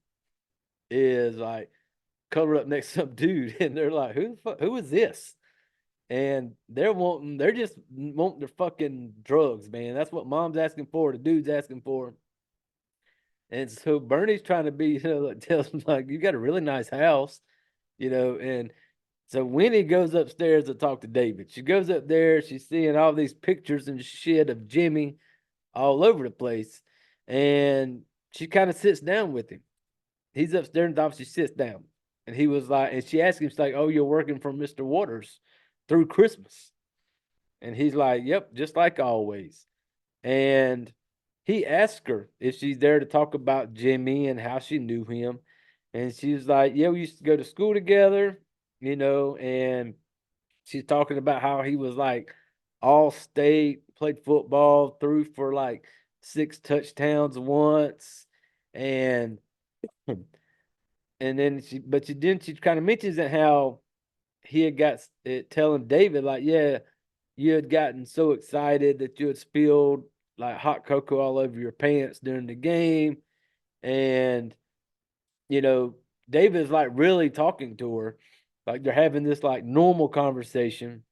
is like covered up next to some dude, and they're like, who is this? And they're just wanting their fucking drugs, man. That's what mom's asking for, the dude's asking for. And so Bernie's trying to be, like, tells him like, you got a really nice house, and so Winnie goes upstairs to talk to David. She goes up there, she's seeing all these pictures and shit of Jimmy all over the place. And she kind of sits down with him. He's upstairs and obviously sits down. And he was like, and she asked him, she's like, oh, you're working for Mr. Waters through Christmas. And he's like, yep, just like always. And he asked her if she's there to talk about Jimmy and how she knew him. And she was like, yeah, we used to go to school together, and she's talking about how he was like all state, played football, threw for like 6 touchdowns once. And then she kind of mentions that how he had got it telling David, like, yeah, you had gotten so excited that you had spilled like hot cocoa all over your pants during the game. And, you know, David's like really talking to her. Like they're having this like normal conversation.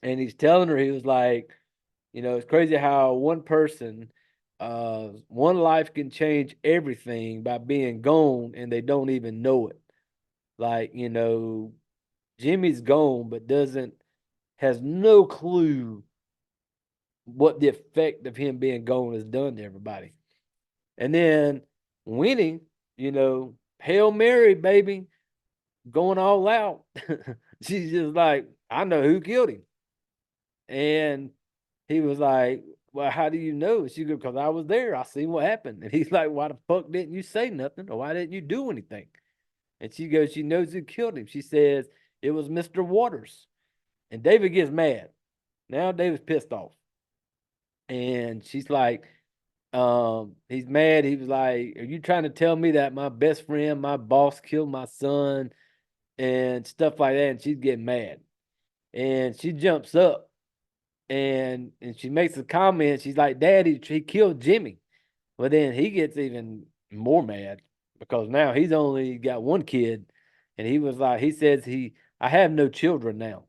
And he's telling her, he was like, it's crazy how one person, one life can change everything by being gone and they don't even know it. Like, Jimmy's gone, but has no clue what the effect of him being gone has done to everybody. And then Winnie, Hail Mary, baby, going all out. She's just like, I know who killed him. And he was like, well, how do you know? She goes, because I was there. I seen what happened. And he's like, why the fuck didn't you say nothing? Or why didn't you do anything? And she goes, she knows who killed him. She says, it was Mr. Waters. And David gets mad. Now David's pissed off. And she's like, he's mad. He was like, are you trying to tell me that my best friend, my boss killed my son and stuff like that? And she's getting mad. And she jumps up and she makes a comment. She's like, Daddy, he killed Jimmy. Well, then he gets even more mad because now he's only got one kid. And he was like, he says I have no children now.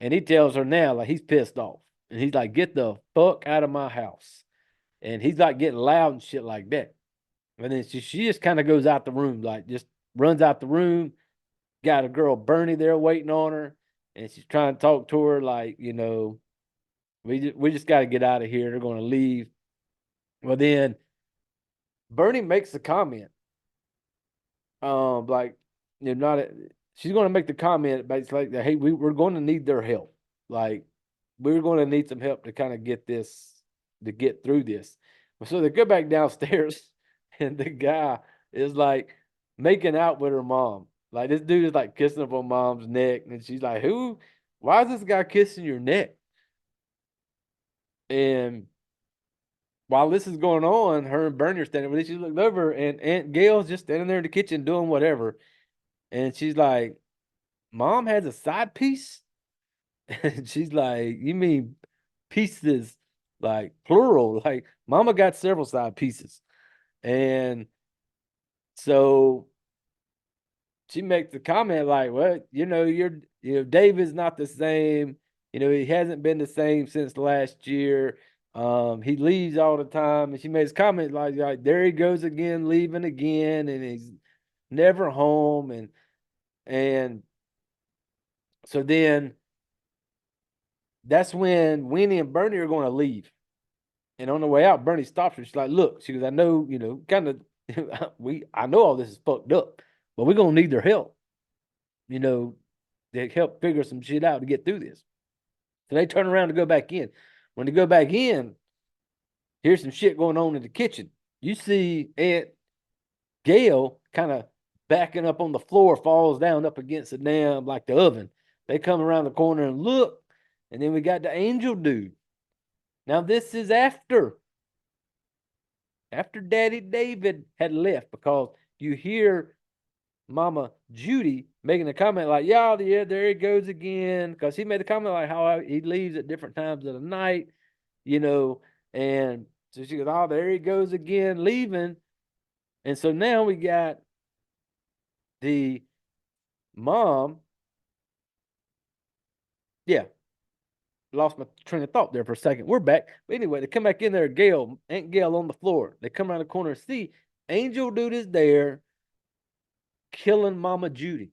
And he tells her now, like, he's pissed off. And he's like, get the fuck out of my house. And he's like getting loud and shit like that. And then she just kind of goes out the room, like just runs out the room. Got a girl Bernie there waiting on her. And she's trying to talk to her, like, we just got to get out of here. They're going to leave. Well, then Bernie makes a comment. Like, not she's going to make the comment, but it's like, hey, we're going to need their help. Like, we're going to need some help to kind of get through this. So they go back downstairs, and the guy is like making out with her mom. Like this dude is like kissing up her mom's neck, and she's like, "Who? Why is this guy kissing your neck?" And while this is going on, her and Bernie are standing. But then she looked over, and Aunt Gail's just standing there in the kitchen doing whatever. And she's like, "Mom has a side piece," and she's like, "You mean pieces, like plural? Like Mama got several side pieces." And so she makes the comment like, well, David's not the same. He hasn't been the same since last year. He leaves all the time, and she makes comments like there he goes again, leaving again, and he's never home, and so then that's when Winnie and Bernie are going to leave. And on the way out, Bernie stops her. She's like, "Look," she goes, "I know, kind of, I know all this is fucked up, but we're gonna need their help, you know, to help figure some shit out to get through this." So they turn around to go back in. When they go back in, here's some shit going on in the kitchen. You see Aunt Gail kind of backing up on the floor, falls down up against the damn like the oven. They come around the corner and look, and then we got the angel dude. Now this is after Daddy David had left, because you hear Mama Judy making a comment like, "Y'all, yeah, there he goes again," because he made a comment like how he leaves at different times of the night, you know, and so she goes, "Oh, there he goes again, leaving." And so now we got the mom. Yeah, lost my train of thought there for a second. We're back. But anyway, they come back in there, Aunt Gail on the floor. They come around the corner and see Angel Dude is there killing Mama Judy.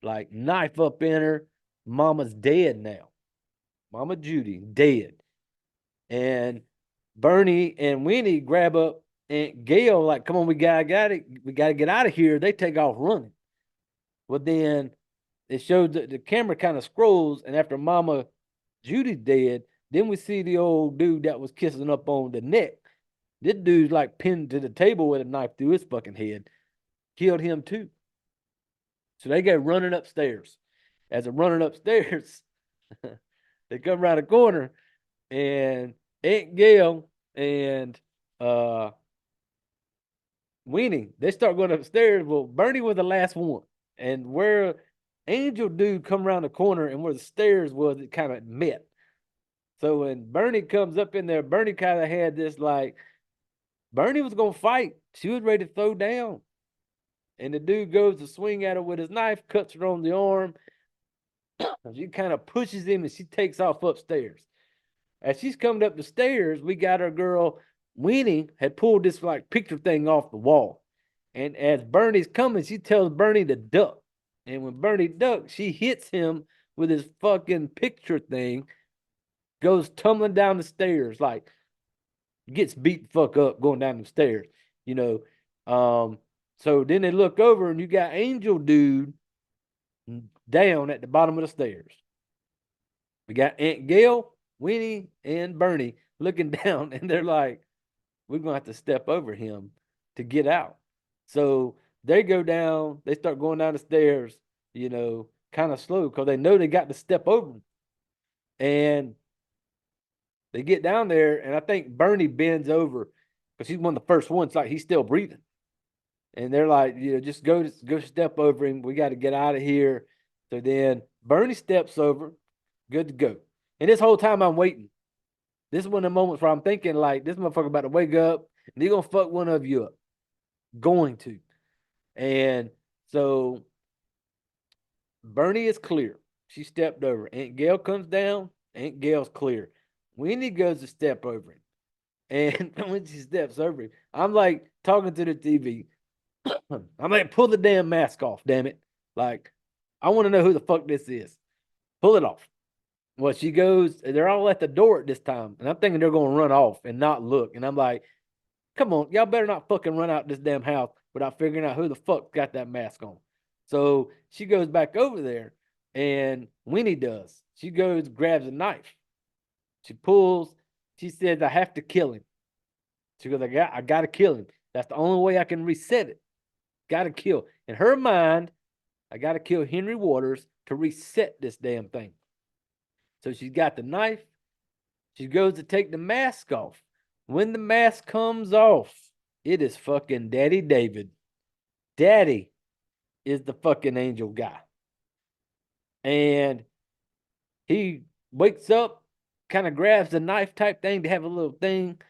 Like knife up in her. Mama's dead now. Mama Judy, dead. And Bernie and Winnie grab up Aunt Gail, like, "Come on, we gotta get out of here." They take off running. Well, then it shows that the camera kind of scrolls, and after Mama Judy's dead, then we see the old dude that was kissing up on the neck. This dude's like pinned to the table with a knife through his fucking head. Killed him too. So they go running upstairs. As they're running upstairs, they come around the corner, and Aunt Gail and Weenie, they start going upstairs. Well, Bernie was the last one. And where Angel Dude come around the corner and where the stairs was, it kind of met. So when Bernie comes up in there, Bernie kind of had this like, Bernie was going to fight. She was ready to throw down. And the dude goes to swing at her with his knife, cuts her on the arm. She kind of pushes him and she takes off upstairs. As she's coming up the stairs, we got our girl Winnie had pulled this like picture thing off the wall. And as Bernie's coming, she tells Bernie to duck. And when Bernie ducks, she hits him with his fucking picture thing, goes tumbling down the stairs, like gets beat the fuck up going down the stairs, you know. So then they look over and you got Angel Dude down at the bottom of the stairs. We got Aunt Gail, Winnie, and Bernie looking down, and they're like, "We're gonna have to step over him to get out." So they go down, they start going down the stairs, kind of slow, because they know they got to step over him. And they get down there, and I think Bernie bends over because he's one of the first ones, like he's still breathing. And they're like, just go step over him. We got to get out of here. So then Bernie steps over, good to go. And this whole time I'm waiting. This is one of the moments where I'm thinking, like, this motherfucker about to wake up and he's gonna fuck one of you up. Going to. And so Bernie is clear. She stepped over. Aunt Gail comes down. Aunt Gail's clear. Winnie goes to step over him. And when she steps over him, I'm like talking to the TV. I'm like, pull the damn mask off, damn it. Like, I want to know who the fuck this is. Pull it off. Well, she goes, they're all at the door at this time. And I'm thinking they're going to run off and not look. And I'm like, come on, y'all better not fucking run out this damn house without figuring out who the fuck got that mask on. So she goes back over there, and Winnie does. She goes, grabs a knife. She pulls. She says, "I have to kill him." She goes, I got to kill him. That's the only way I can reset it. Got to kill. In her mind, I got to kill Henry Waters to reset this damn thing. So she's got the knife. She goes to take the mask off. When the mask comes off, it is fucking Daddy David. Daddy is the fucking angel guy. And he wakes up, kind of grabs the knife type thing to have a little thing,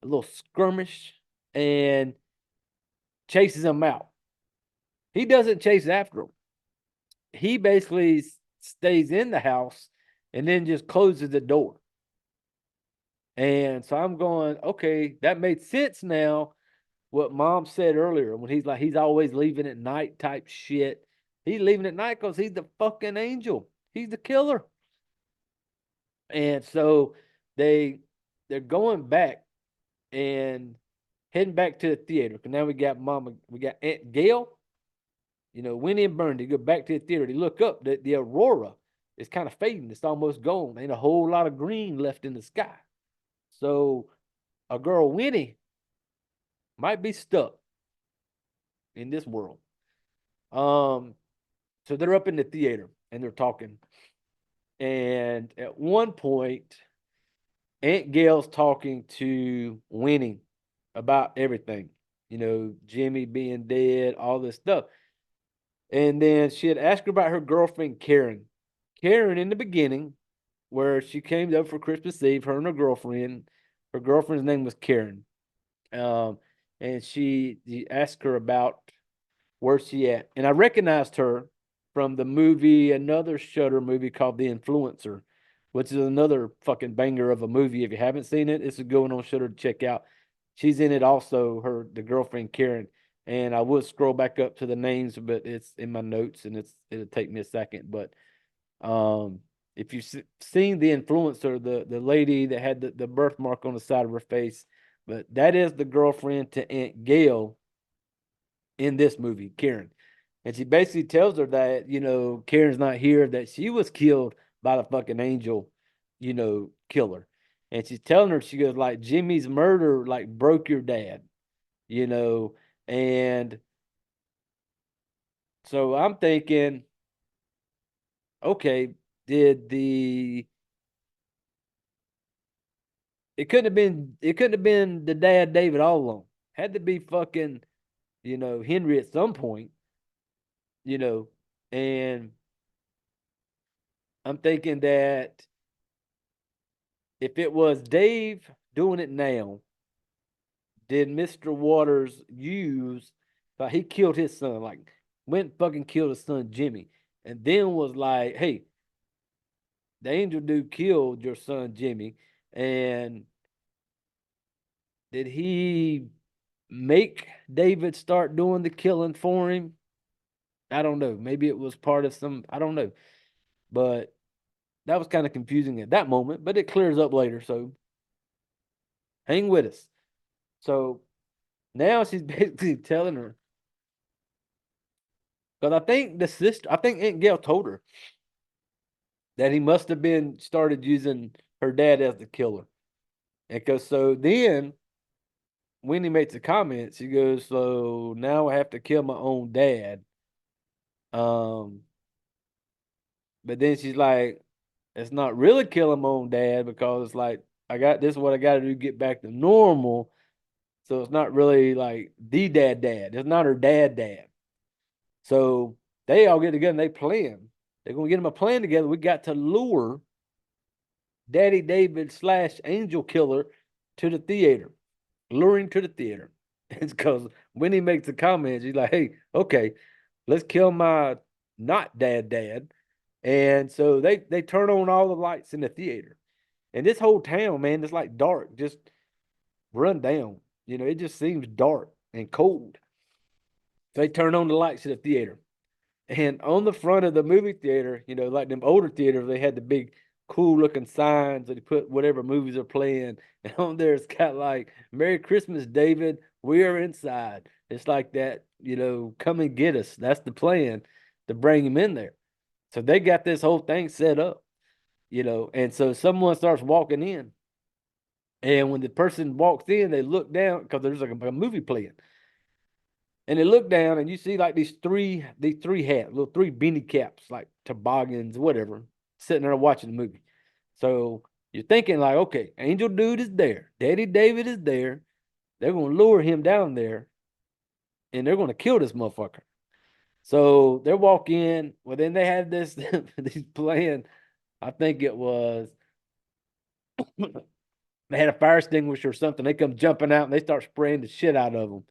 a little skirmish, and chases him out. He doesn't chase after him. He basically stays in the house and then just closes the door. And so I'm going, okay, that made sense now. What mom said earlier when he's like, he's always leaving at night type shit. He's leaving at night because he's the fucking angel. He's the killer. And so they they're going back and heading back to the theater. Cause now we got Aunt Gail, Winnie and Bernie. They go back to the theater. They look up, the aurora is kind of fading. It's almost gone. Ain't a whole lot of green left in the sky. So a girl, Winnie, might be stuck in this world. So they're up in the theater and they're talking. And at one point, Aunt Gail's talking to Winnie about everything, Jimmy being dead, all this stuff. And then she had asked her about her girlfriend, Karen. Karen, in the beginning, where she came up for Christmas Eve, her and her girlfriend's name was Karen. Um, and she asked her about where she at. And I recognized her from the movie, another Shudder movie called The Influencer, which is another fucking banger of a movie. If you haven't seen it, it's going on Shudder to check out. She's in it also, the girlfriend Karen. And I would scroll back up to the names, but it's in my notes and it'll take me a second. But if you've seen The Influencer, the lady that had the birthmark on the side of her face, but that is the girlfriend to Aunt Gail in this movie, Karen. And she basically tells her that, Karen's not here, that she was killed by the fucking angel, killer. And she's telling her, she goes, like, Jimmy's murder, like, broke your dad, and so I'm thinking, okay, it couldn't have been the dad David all along. Had to be fucking, Henry at some point, and I'm thinking that if it was Dave doing it now, did Mr. Waters use, like, he killed his son, like, went fucking killed his son Jimmy, and then was like, hey, the angel dude killed your son Jimmy, and did he make David start doing the killing for him? I don't know. Maybe it was part of I don't know. But that was kind of confusing at that moment, but it clears up later. So hang with us. So now she's basically telling her, because I think Aunt Gail told her that he must have been started using her dad as the killer. And because so then when he makes a comment, she goes, so now I have to kill my own dad. But then she's like, it's not really killing my own dad because, like, this is what I got to do to get back to normal. So it's not really like the dad. It's not her dad. So they all get together and they plan. They're going to get them a plan together. We got to lure Daddy David / Angel Killer to the theater. Luring to the theater. It's because when he makes the comments, he's like, hey, okay, let's kill my not dad. And so they turn on all the lights in the theater. And this whole town, man, it's like dark, just run down. It just seems dark and cold. So they turn on the lights in the theater. And on the front of the movie theater, like them older theaters, they had the big cool looking signs that they put whatever movies are playing. And on there it's got like, Merry Christmas, David. We are inside. It's like that, come and get us. That's the plan to bring him in there. So they got this whole thing set up, and so someone starts walking in. And when the person walks in, they look down because there's like a movie playing. And they look down and you see like these three hats, little three beanie caps, like toboggans, whatever, sitting there watching the movie. So you're thinking like, okay, Angel Dude is there. Daddy David is there. They're going to lure him down there and they're going to kill this motherfucker. So they walk in. Well, then they had this playing. I think it was, they had a fire extinguisher or something. They come jumping out and they start spraying the shit out of them,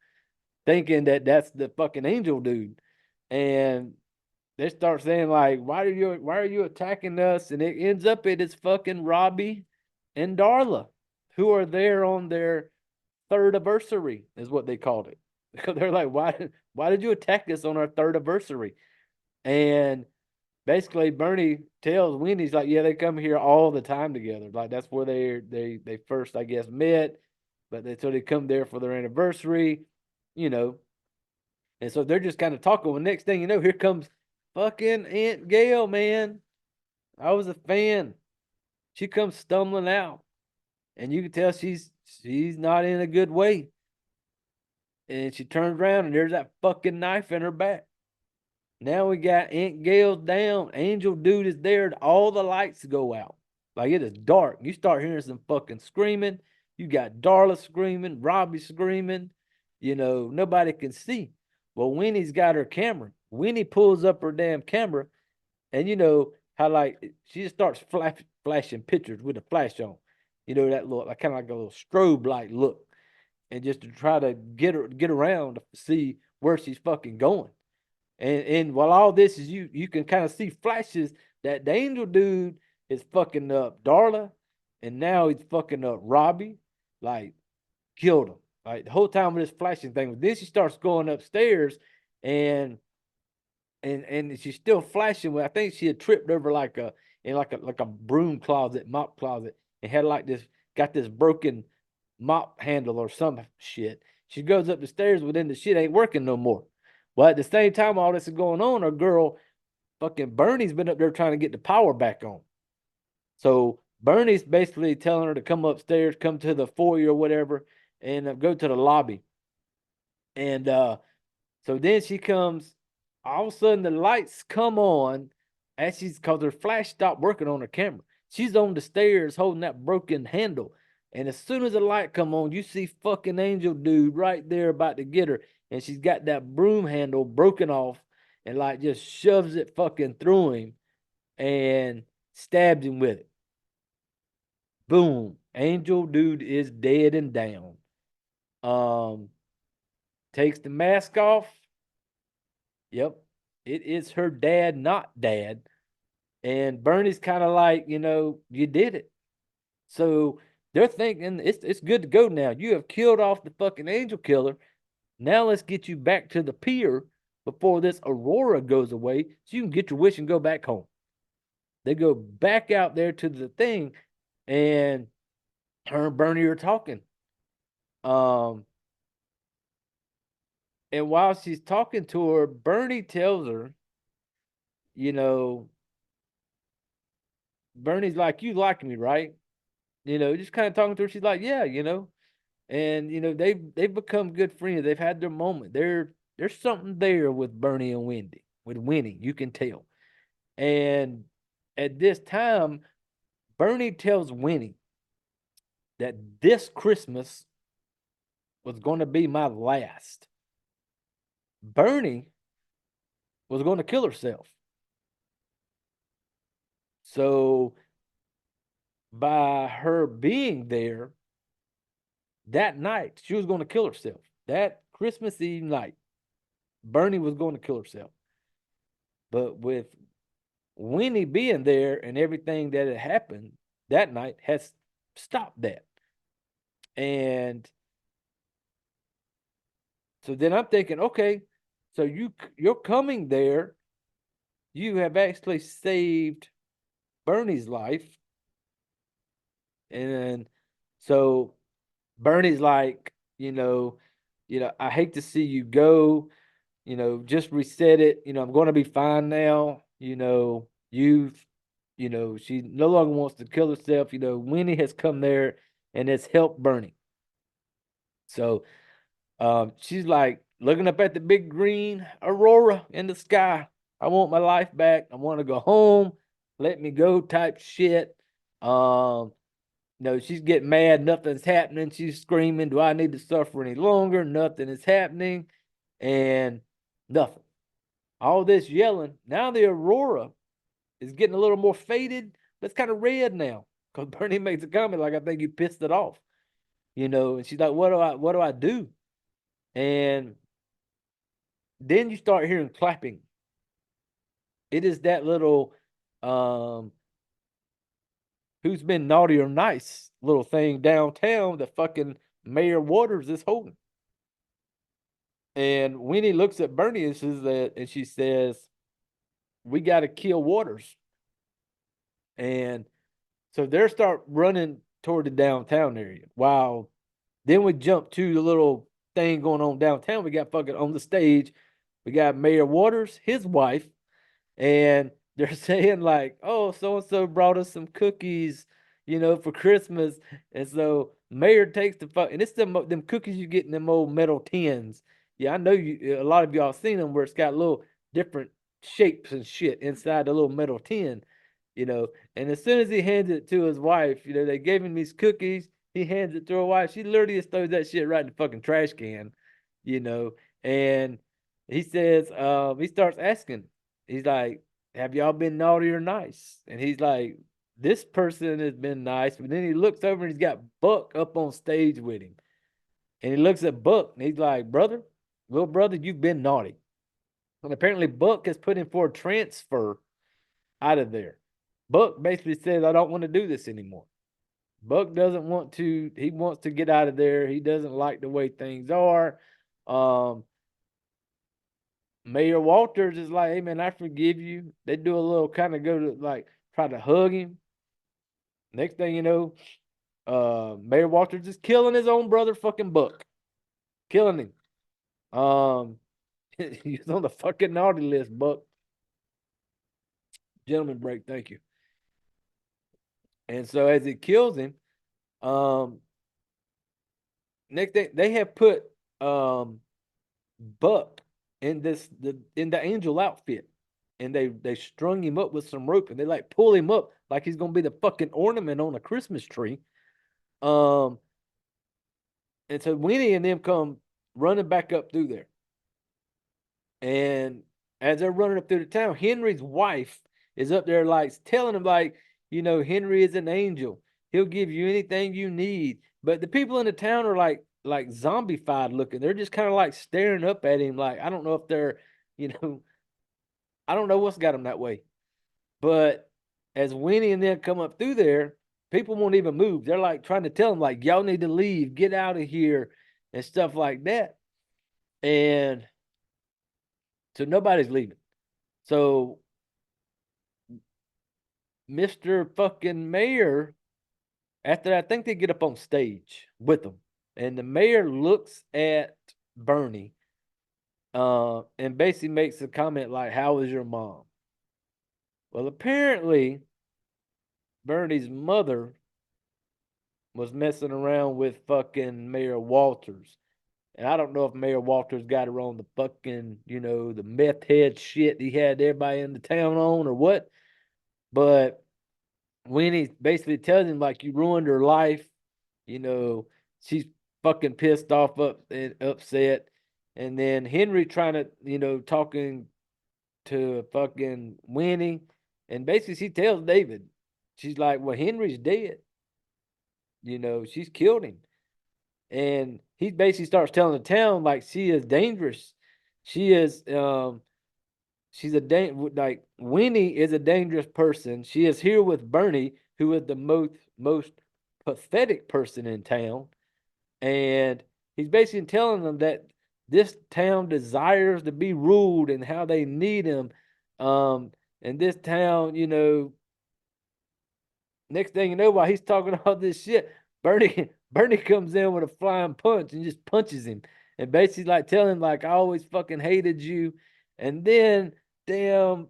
thinking that that's the fucking angel dude. And they start saying like, why are you attacking us? And it ends up it's fucking Robbie and Darla who are there on their third anniversary, is what they called it. They're like, why did you attack us on our third anniversary? And basically Bernie tells Wendy, he's like, yeah, they come here all the time together. Like that's where they first, I guess, met, but so they come there for their anniversary, you know. And so they're just kind of talking. Well, next thing you know, here comes fucking Aunt Gail, man. I was a fan. She comes stumbling out, and you can tell she's not in a good way. And she turns around, and there's that fucking knife in her back. Now we got Aunt Gail's down. Angel dude is there. All the lights go out. Like it is dark. You start hearing some fucking screaming. You got Darla screaming, Robbie screaming. You know, nobody can see. Well, Winnie's got her camera. Winnie pulls up her damn camera, and you know how like she just starts flashing pictures with a flash on. You know, that look like kind of like a little strobe light look. And just to try to get around to see where she's fucking going. And while all this is you can kind of see flashes that the angel dude is fucking up Darla, and now he's fucking up Robbie, like killed him. Like the whole time with this flashing thing. Then she starts going upstairs, and she's still flashing. Well, I think she had tripped over like a broom closet, mop closet, and had like this got this broken mop handle or some shit. She goes up the stairs, but then the shit ain't working no more. Well, at the same time all this is going on, our girl fucking Bernie's been up there trying to get the power back on. So Bernie's basically telling her to come upstairs, come to the foyer or whatever, and go to the lobby. And so then she comes, all of a sudden the lights come on as cause her flash stopped working on her camera. She's on the stairs holding that broken handle. And as soon as the light come on, you see fucking Angel dude right there about to get her. And she's got that broom handle broken off and like just shoves it fucking through him and stabs him with it. Boom. Angel dude is dead and down. Takes the mask off. Yep. It is her dad, not dad. And Bernie's kind of like, you know, you did it. So they're thinking it's good to go now. You have killed off the fucking angel killer. Now let's get you back to the pier before this Aurora goes away so you can get your wish and go back home. They go back out there to the thing, and her and Bernie are talking. And while she's talking to her, Bernie tells her, you know, Bernie's like, you like me, right? You know, just kind of talking to her. She's like, yeah, you know. And you know, they've become good friends. They've had their moment. There's something there with Bernie and Wendy, with Winnie, you can tell. And at this time, Bernie tells Winnie that this Christmas was going to be my last. Bernie was going to kill herself. So by her being there that night, she was going to kill herself. That Christmas Eve night, Bernie was going to kill herself. But with Winnie being there and everything that had happened that night has stopped that. And so then I'm thinking, okay, so you're coming there. You have actually saved Bernie's life. And so Bernie's like, I hate to see you go, just reset it. I'm going to be fine now. She no longer wants to kill herself. Winnie has come there and has helped Bernie. So she's like looking up at the big green aurora in the sky. I want my life back. I want to go home. Let me go type shit. She's getting mad. Nothing's happening. She's screaming, do I need to suffer any longer? Nothing is happening. And nothing. All this yelling. Now the aurora is getting a little more faded, but it's kind of red now. Because Bernie makes a comment like, I think you pissed it off. And she's like, what do I do? And then you start hearing clapping. It is that little who's been naughty or nice little thing downtown that fucking Mayor Waters is holding. And Winnie looks at Bernie and says that, and she says, "We got to kill Waters." And so they start running toward the downtown area. Wow. Then we jump to the little thing going on downtown. We got fucking on the stage. We got Mayor Waters, his wife, and they're saying like, "Oh, so and so brought us some cookies, for Christmas." And so Mayor takes the fuck, and it's them cookies you get in them old metal tins. Yeah, I know you. A lot of y'all seen them where it's got little different shapes and shit inside the little metal tin, you know. And as soon as he hands it to his wife, they gave him these cookies. He hands it to her wife. She literally just throws that shit right in the fucking trash can, you know. And he says, he starts asking. He's like, "Have y'all been naughty or nice?" And he's like, "This person has been nice." But then he looks over and he's got Buck up on stage with him. And he looks at Buck and he's like, "Brother, little brother, you've been naughty." And apparently Buck has put him for a transfer out of there. Buck basically says, "I don't want to do this anymore." Buck doesn't want to, he wants to get out of there. He doesn't like the way things are. Mayor Walters is like, "Hey man, I forgive you." They do a little kind of go to like try to hug him. Next thing you know, Mayor Walters is killing his own brother, fucking Buck, killing him. He's on the fucking naughty list, Buck. Gentleman break, thank you. And so as he kills him, um, next thing they have put Buck in the angel outfit, and they strung him up with some rope, and they like pull him up like he's gonna be the fucking ornament on a Christmas tree. Um, and so Winnie and them come running back up through there, and as they're running up through the town, Henry's wife is up there like telling him like, Henry is an angel. He'll give you anything you need. But the people in the town are like zombified looking. They're just kind of like staring up at him like, I don't know if they're, you know, I don't know what's got them that way. But as Winnie and them come up through there, people won't even move. They're like trying to tell them like, y'all need to leave, get out of here, and stuff like that. And so nobody's leaving. So Mr. fucking Mayor, after that, I think they get up on stage with them. And the mayor looks at Bernie and basically makes a comment like, "How is your mom?" Well, apparently, Bernie's mother was messing around with fucking Mayor Walters. And I don't know if Mayor Walters got her on the fucking, the meth head shit he had everybody in the town on or what. But Winnie basically tells him, like, "You ruined her life. She's fucking pissed off up and upset." And then Henry trying to, talking to fucking Winnie. And basically she tells David, she's like, "Well, Henry's dead. She's killed him." And he basically starts telling the town like she is dangerous. She is she's like Winnie is a dangerous person. She is here with Bernie, who is the most pathetic person in town. And he's basically telling them that this town desires to be ruled and how they need him. And this town, next thing you know, while he's talking all this shit, Bernie comes in with a flying punch and just punches him, and basically like telling him like, "I always fucking hated you." And then damn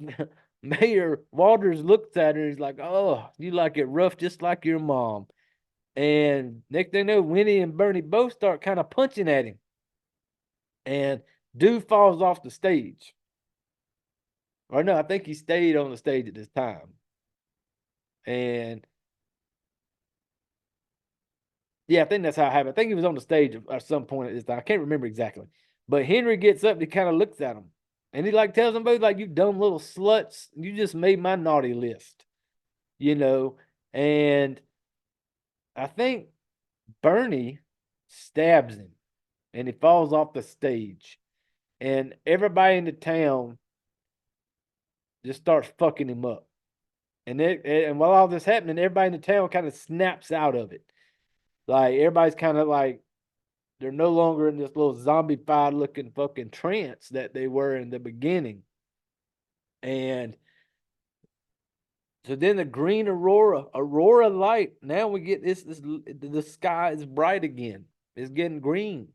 Mayor Walters looks at her. He's like, "Oh, you like it rough, just like your mom." And next thing you know, Winnie and Bernie both start kind of punching at him, and dude falls off the stage. Or no, I think he stayed on the stage at this time. And yeah, I think that's how it happened. I think he was on the stage at some point at this time. I can't remember exactly. But Henry gets up and he kind of looks at him. And he like tells them both, like, "You dumb little sluts. You just made my naughty list." And I think Bernie stabs him and he falls off the stage. And everybody in the town just starts fucking him up. And while all this happening, everybody in the town kind of snaps out of it. Like everybody's kind of like they're no longer in this little zombified looking fucking trance that they were in the beginning. And so then the green aurora light. Now we get this the sky is bright again. It's getting green.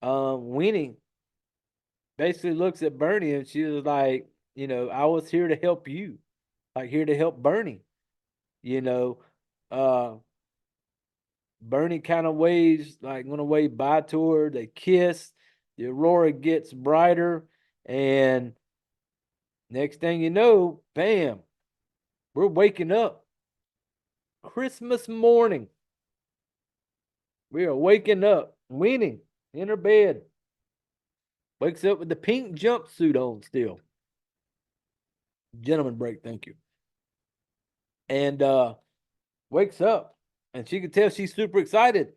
Winnie basically looks at Bernie and she was like, I was here to help you, like here to help Bernie. You know, uh, Bernie kind of waves, like gonna wave bye to her. They kiss. The aurora gets brighter, and next thing you know, bam, we're waking up. Christmas morning. We are waking up, Winnie in her bed. Wakes up with the pink jumpsuit on still. Gentleman break, thank you. And wakes up, and she can tell she's super excited.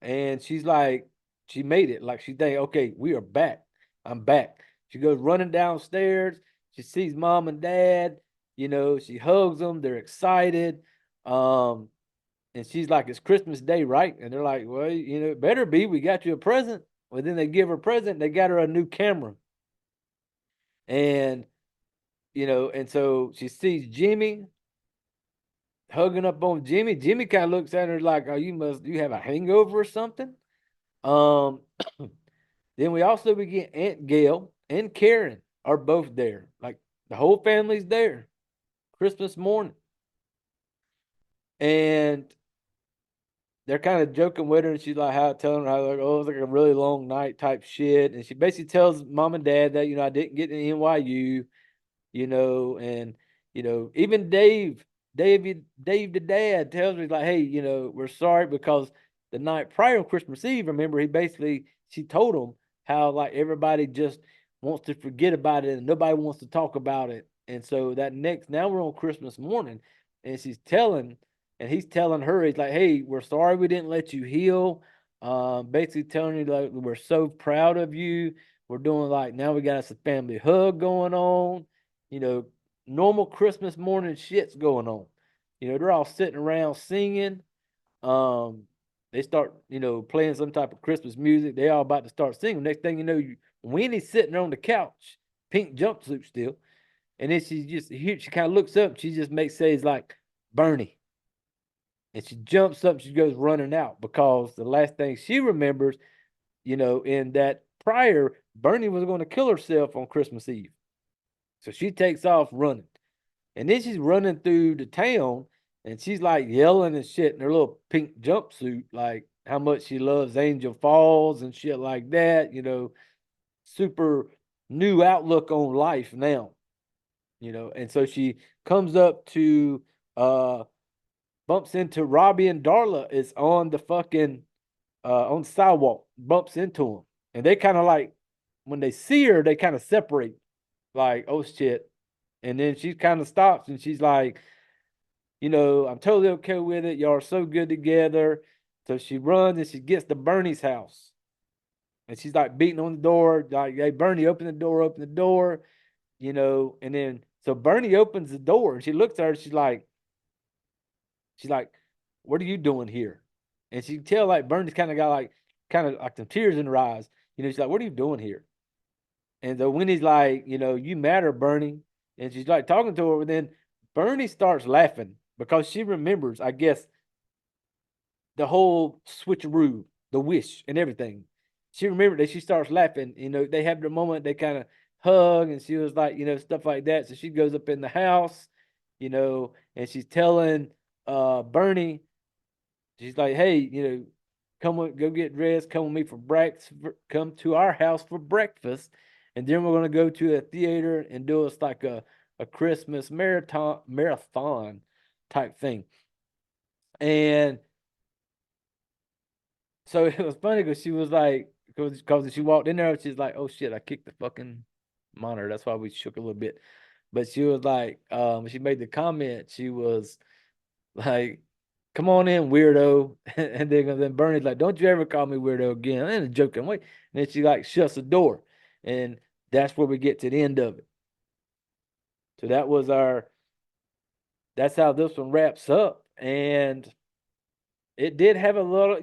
And she's like, she made it. Like she think, okay, we are back. I'm back. She goes running downstairs. She sees mom and dad. She hugs them. They're excited. Um, and she's like, it's Christmas Day, right? And they're like, well, it better be. We got you a present. Well, then they give her a present. They got her a new camera. And, and so she sees Jimmy hugging up on Jimmy. Jimmy kind of looks at her like, oh, you have a hangover or something? Um, then we also begin Aunt Gail and Karen are both there. Like the whole family's there. Christmas morning. And they're kind of joking with her, and she's like telling her how like, oh, it's like a really long night type shit. And she basically tells mom and dad that, I didn't get to NYU, and even Dave the dad tells me like, hey, we're sorry because the night prior on Christmas Eve, remember, she told him how like everybody just wants to forget about it and nobody wants to talk about it. And so now we're on Christmas morning, and he's telling her, he's like, hey, we're sorry we didn't let you heal. Basically telling you like we're so proud of you. We're doing like now we got us a family hug going on. Normal Christmas morning shit's going on. They're all sitting around singing. They start, playing some type of Christmas music. They all about to start singing. Next thing you know, Winnie's sitting on the couch, pink jumpsuit still. And then she kind of looks up. She just says like, Bernie. And she jumps up. She goes running out because the last thing she remembers, in that prior, Bernie was going to kill herself on Christmas Eve. So she takes off running. And then she's running through the town and she's like yelling and shit in her little pink jumpsuit, like how much she loves Angel Falls and shit like that, super new outlook on life now, And so she comes up to bumps into Robbie and Darla is on the fucking on the sidewalk, bumps into them. And they kind of like when they see her, they kind of separate, like, oh shit. And then she kind of stops and she's like, I'm totally okay with it. Y'all are so good together. So she runs and she gets to Bernie's house. And she's like beating on the door, like, hey, Bernie, open the door, open the door, And then so Bernie opens the door and she looks at her, she's like, what are you doing here? And she can tell like Bernie's kind of like some tears in her eyes. She's like, what are you doing here? And so Winnie's like, you matter, Bernie. And she's like talking to her, and then Bernie starts laughing because she remembers, I guess, the whole switcheroo, the wish and everything. She remembered that she starts laughing. They have the moment they kind of hug, and she was like, stuff like that. So she goes up in the house, and she's telling Bernie, she's like, hey, go get dressed, come with me for breakfast, come to our house for breakfast. And then we're going to go to a theater and do us like a Christmas marathon type thing. And so it was funny because she was like, because she walked in there, she's like, oh shit, I kicked the fucking monitor. That's why we shook a little bit. But she was like, she made the comment, she was like, come on in, weirdo. And then Bernie's like, don't you ever call me weirdo again. In a joking way. And then she like shuts the door. And that's where we get to the end of it. So that was our that's how this one wraps up. And it did have a lot of,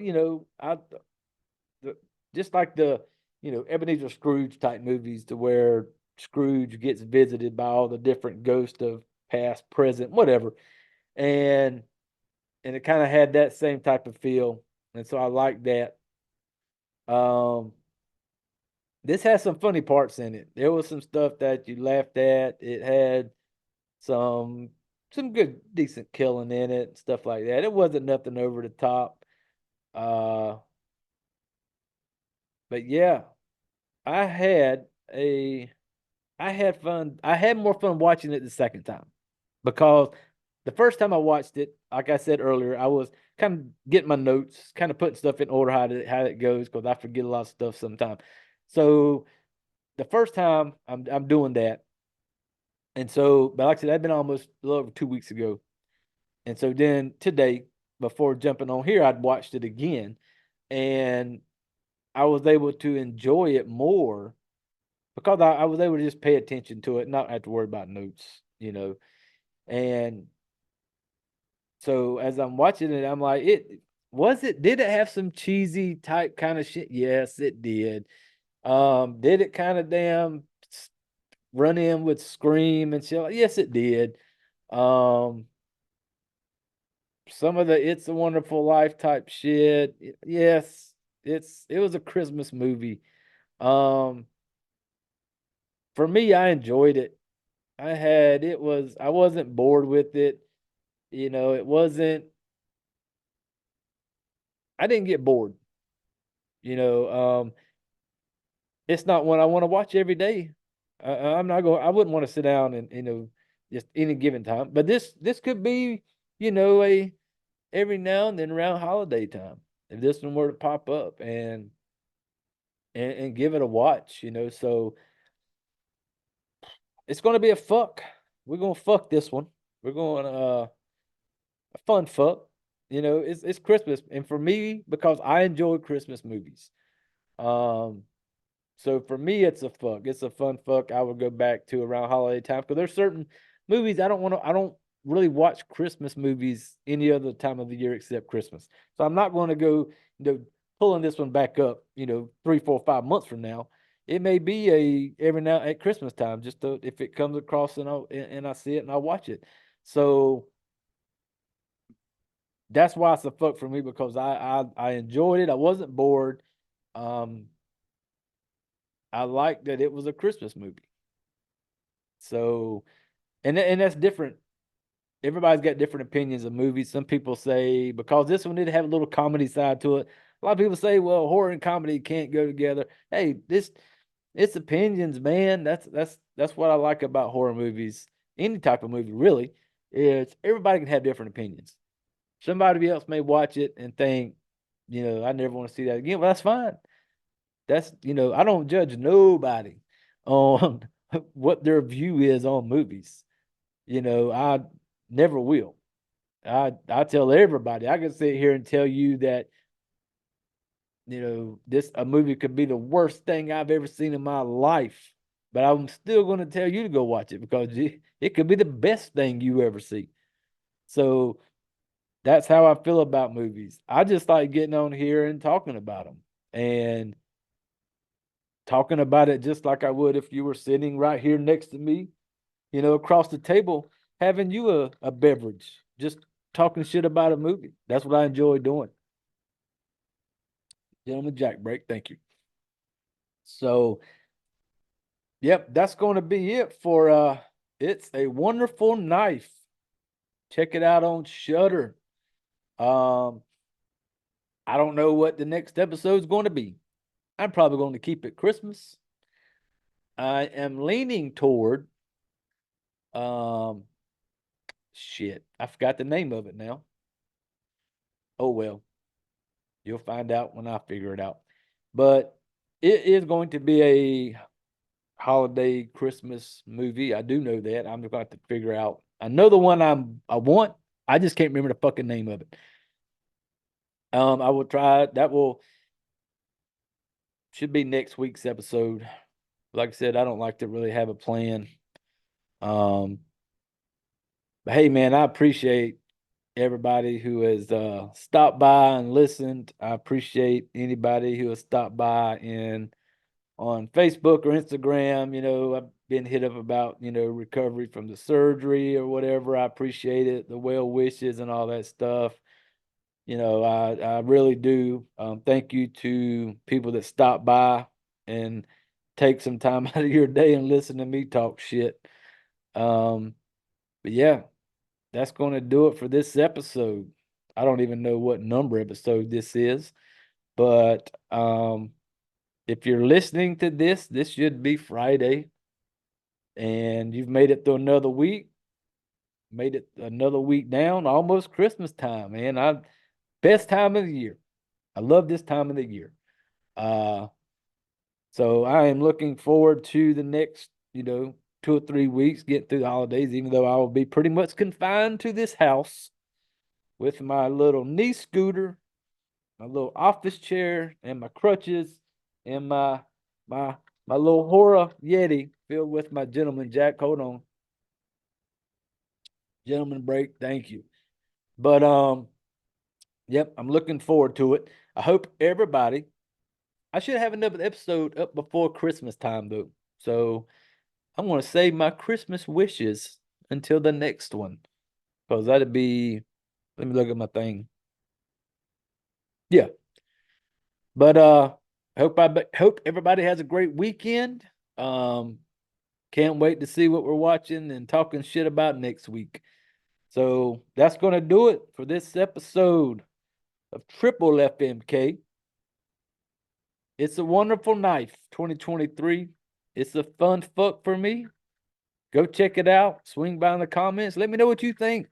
the, just like the, Ebenezer Scrooge type movies, to where Scrooge gets visited by all the different ghosts of past, present, whatever. And it kind of had that same type of feel. And so I like that. Um, this has some funny parts in it. There was some stuff that you laughed at. It had some good decent killing in it, stuff like that. It wasn't nothing over the top. Uh but yeah, I had a I had fun. I had more fun watching it the second time, because the first time I watched it, like I said earlier, I was kind of getting my notes, kind of putting stuff in order how it goes, because I forget a lot of stuff sometimes. So the first time I'm doing that, and so, but like I said, that'd been almost a little over 2 weeks ago, and so then today, before jumping on here, I'd watched it again, and I was able to enjoy it more because I was able to just pay attention to it, not have to worry about notes. And so as I'm watching it, I'm like, did it have some cheesy type kind of shit? Yes, it did. Did it kind of run in with Scream and shit? Yes, it did. Um, some of the It's a Wonderful Life type shit. Yes, it was a Christmas movie. Um, for me, I enjoyed it. I wasn't bored with it. It wasn't, I didn't get bored. You know, it's not one I want to watch every day. I'm not going. I wouldn't want to sit down and just any given time. But this could be a every now and then around holiday time, if this one were to pop up, and give it a watch. So it's going to be a fuck. We're gonna fuck this one. We're going a fun fuck. It's Christmas, and for me, because I enjoy Christmas movies. Um, So for me, it's a fuck. It's a fun fuck. I would go back to around holiday time, because there's certain movies I don't want to. I don't really watch Christmas movies any other time of the year except Christmas. So I'm not going to go, pulling this one back up. 3, 4, 5 months from now. It may be every now at Christmas time, just if it comes across and I see it and I watch it. So that's why it's a fuck for me, because I enjoyed it. I wasn't bored. Um, I liked that it was a Christmas movie. So, and that's different. Everybody's got different opinions of movies. Some people say because this one did have a little comedy side to it. A lot of people say, well, horror and comedy can't go together. Hey, it's opinions, man. That's what I like about horror movies. Any type of movie, really, is everybody can have different opinions. Somebody else may watch it and think, I never want to see that again. Well, that's fine. I don't judge nobody on what their view is on movies. I never will. I tell everybody, I can sit here and tell you that, this a movie could be the worst thing I've ever seen in my life, but I'm still going to tell you to go watch it, because it could be the best thing you ever see. So that's how I feel about movies. I just like getting on here and talking about them, and talking about it just like I would if you were sitting right here next to me, across the table, having you a beverage, just talking shit about a movie. That's what I enjoy doing. Gentleman Jack break. Thank you. So, yep, that's going to be it for It's a Wonderful Knife. Check it out on Shudder. Um, I don't know what the next episode is going to be. I'm probably going to keep it Christmas. I am leaning toward um shit. I forgot the name of it now. Oh well. You'll find out when I figure it out. But it is going to be a holiday Christmas movie. I do know that. I'm going to have to figure out. I know the one I want. I just can't remember the fucking name of it. I will try. That will should be next week's episode. Like I said, I don't like to really have a plan. Um, Hey, man, I appreciate everybody who has stopped by and listened. I appreciate anybody who has stopped by on Facebook or Instagram. I've been hit up about, recovery from the surgery or whatever. I appreciate it, the well wishes and all that stuff. I really do. Thank you to people that stop by and take some time out of your day and listen to me talk shit. But yeah, that's going to do it for this episode. I don't even know what number episode this is, but if you're listening to this should be Friday, and you've made it through another week, made it another week down, almost Christmas time, man. Best time of the year. I love this time of the year. So I am looking forward to the next, 2 or 3 weeks, get through the holidays, even though I will be pretty much confined to this house with my little knee scooter, my little office chair, and my crutches, and my little horror Yeti filled with my gentleman Jack. Hold on. Gentleman break, thank you. But yep, I'm looking forward to it. I hope everybody. I should have another episode up before Christmas time though. So I'm gonna save my Christmas wishes until the next one. Because that'd be, let me look at my thing. Yeah. But hope everybody has a great weekend. Can't wait to see what we're watching and talking shit about next week. So that's gonna do it for this episode of Triple FMK. It's a Wonderful Knife 2023. It's a fun fuck for me. Go check it out. Swing by in the comments. Let me know what you think.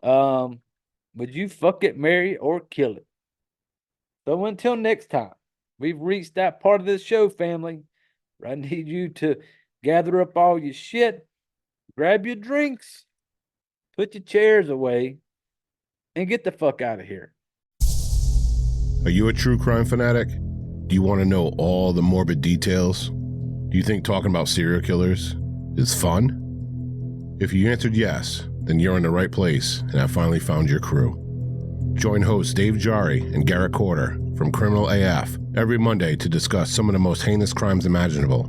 Would you fuck it, marry, or kill it? So until next time, we've reached that part of the show, family, where I need you to gather up all your shit, grab your drinks, put your chairs away, and get the fuck out of here. Are you a true crime fanatic? Do you want to know all the morbid details? Do you think talking about serial killers is fun? If you answered yes, then you're in the right place and have finally found your crew. Join hosts Dave Jari and Garrett Corder from Criminal AF every Monday to discuss some of the most heinous crimes imaginable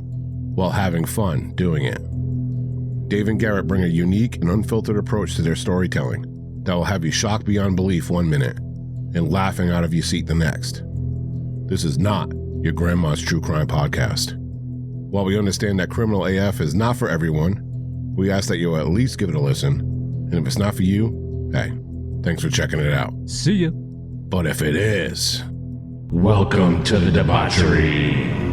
while having fun doing it. Dave and Garrett bring a unique and unfiltered approach to their storytelling that will have you shocked beyond belief one minute and laughing out of your seat the next. This is not your grandma's true crime podcast. While we understand that Criminal AF is not for everyone, we ask that you'll at least give it a listen. And if it's not for you, hey, thanks for checking it out. See ya. But if it is, Welcome to the debauchery.